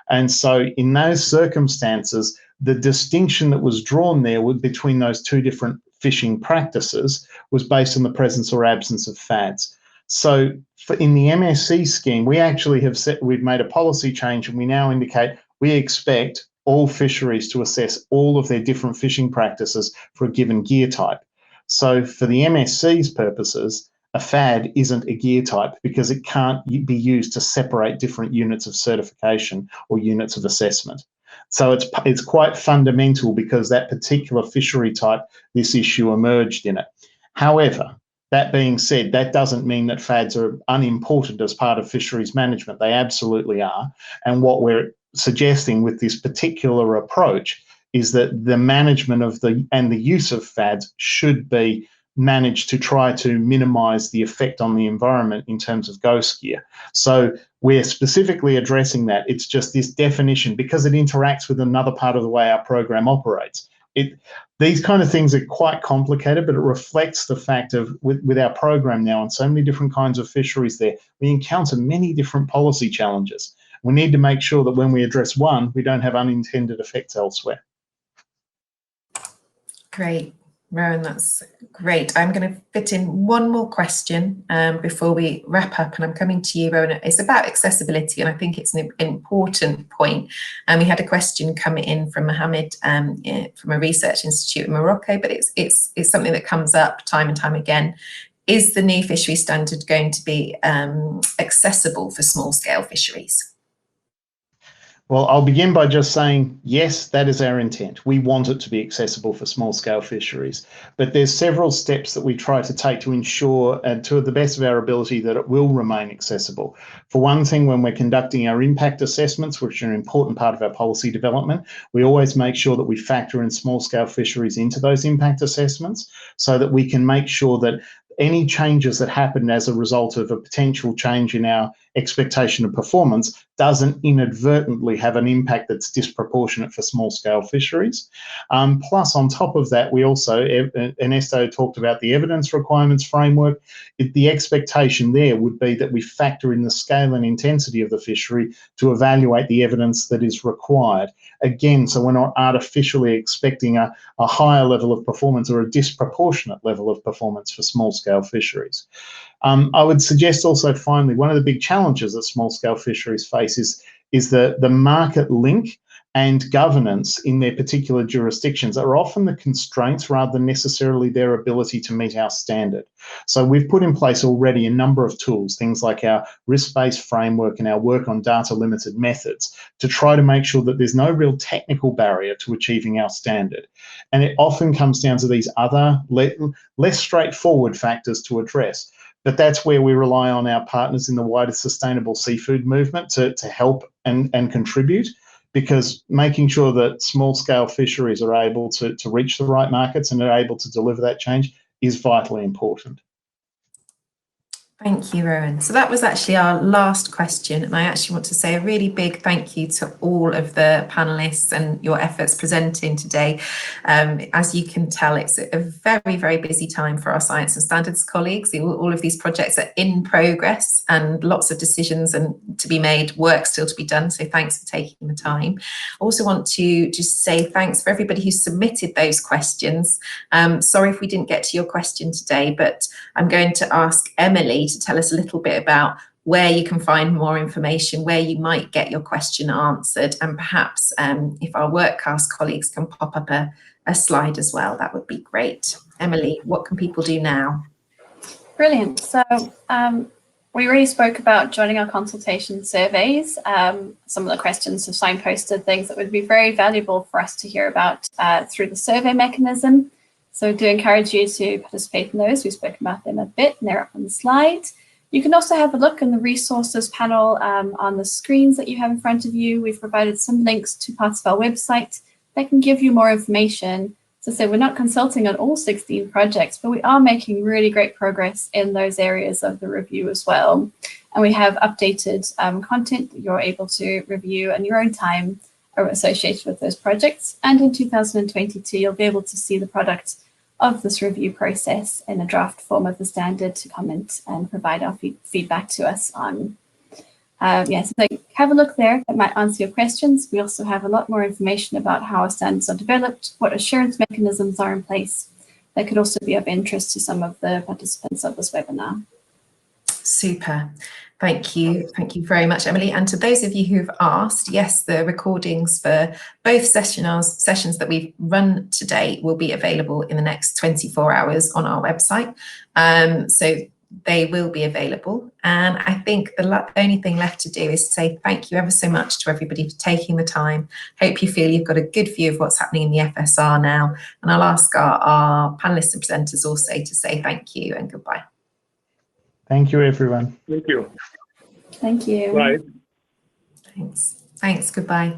And so in those circumstances, the distinction that was drawn there between those two different fishing practices was based on the presence or absence of fads. So in the MSC scheme, we actually we've made a policy change, and we now indicate we expect all fisheries to assess all of their different fishing practices for a given gear type. So for the MSC's purposes, a fad isn't a gear type because it can't be used to separate different units of certification or units of assessment. So it's quite fundamental because that particular fishery type, this issue emerged in it. However, that being said, that doesn't mean that fads are unimportant as part of fisheries management. They absolutely are. And what we're suggesting with this particular approach is that the management of the use of fads should be managed to try to minimise the effect on the environment in terms of ghost gear. So we're specifically addressing that. It's just this definition, because it interacts with another part of the way our program operates. These kind of things are quite complicated, but it reflects the fact of, with our program now and so many different kinds of fisheries there, we encounter many different policy challenges. We need to make sure that when we address one, we don't have unintended effects elsewhere. Great. Rowan, that's great. I'm going to fit in one more question before we wrap up, and I'm coming to you, Rowan. It's about accessibility, and I think it's an important point. We had a question come in from Mohammed from a research institute in Morocco, but it's something that comes up time and time again. Is the new fishery standard going to be accessible for small-scale fisheries? Well, I'll begin by just saying, yes, that is our intent. We want it to be accessible for small-scale fisheries, but there's several steps that we try to take to ensure, to the best of our ability, that it will remain accessible. For one thing, when we're conducting our impact assessments, which are an important part of our policy development, we always make sure that we factor in small-scale fisheries into those impact assessments so that we can make sure that any changes that happen as a result of a potential change in our expectation of performance doesn't inadvertently have an impact that's disproportionate for small-scale fisheries. Plus, on top of that, we also, Ernesto talked about the evidence requirements framework. The expectation there would be that we factor in the scale and intensity of the fishery to evaluate the evidence that is required. Again, so we're not artificially expecting a higher level of performance or a disproportionate level of performance for small-scale fisheries. I would suggest also, finally, one of the big challenges that small-scale fisheries face is the market link and governance in their particular jurisdictions are often the constraints rather than necessarily their ability to meet our standard. So we've put in place already a number of tools, things like our risk-based framework and our work on data-limited methods, to try to make sure that there's no real technical barrier to achieving our standard. And it often comes down to these other less straightforward factors to address. But that's where we rely on our partners in the wider sustainable seafood movement to help and contribute, because making sure that small-scale fisheries are able to reach the right markets and are able to deliver that change is vitally important. Thank you, Rowan. So that was actually our last question, and I actually want to say a really big thank you to all of the panelists and your efforts presenting today. As you can tell, it's a very, very busy time for our science and standards colleagues. All of these projects are in progress and lots of decisions and to be made, work still to be done. So thanks for taking the time. Also want to just say thanks for everybody who submitted those questions. Sorry if we didn't get to your question today, but I'm going to ask Emily to tell us a little bit about where you can find more information, where you might get your question answered, and perhaps if our Workcast colleagues can pop up a slide as well, that would be great. Emily, what can people do now? Brilliant. So we already spoke about joining our consultation surveys. Some of the questions have signposted things that would be very valuable for us to hear about through the survey mechanism. So I do encourage you to participate in those. We've spoken about them a bit, and they're up on the slide. You can also have a look in the resources panel on the screens that you have in front of you. We've provided some links to parts of our website that can give you more information. So we're not consulting on all 16 projects, but we are making really great progress in those areas of the review as well. And we have updated content that you're able to review in your own time associated with those projects. And in 2022, you'll be able to see the product of this review process in a draft form of the standard to comment and provide our feedback to us on. Yes, so have a look there. That might answer your questions. We also have a lot more information about how our standards are developed, what assurance mechanisms are in place. That could also be of interest to some of the participants of this webinar. Super. Thank you. Thank you very much, Emily. And to those of you who've asked, yes, the recordings for both sessions that we've run today will be available in the next 24 hours on our website. So they will be available. And I think the only thing left to do is say thank you ever so much to everybody for taking the time. Hope you feel you've got a good view of what's happening in the FSR now. And I'll ask our panelists and presenters also to say thank you and goodbye. Thank you, everyone. Thank you. Thank you. Bye. Thanks. Thanks. Goodbye.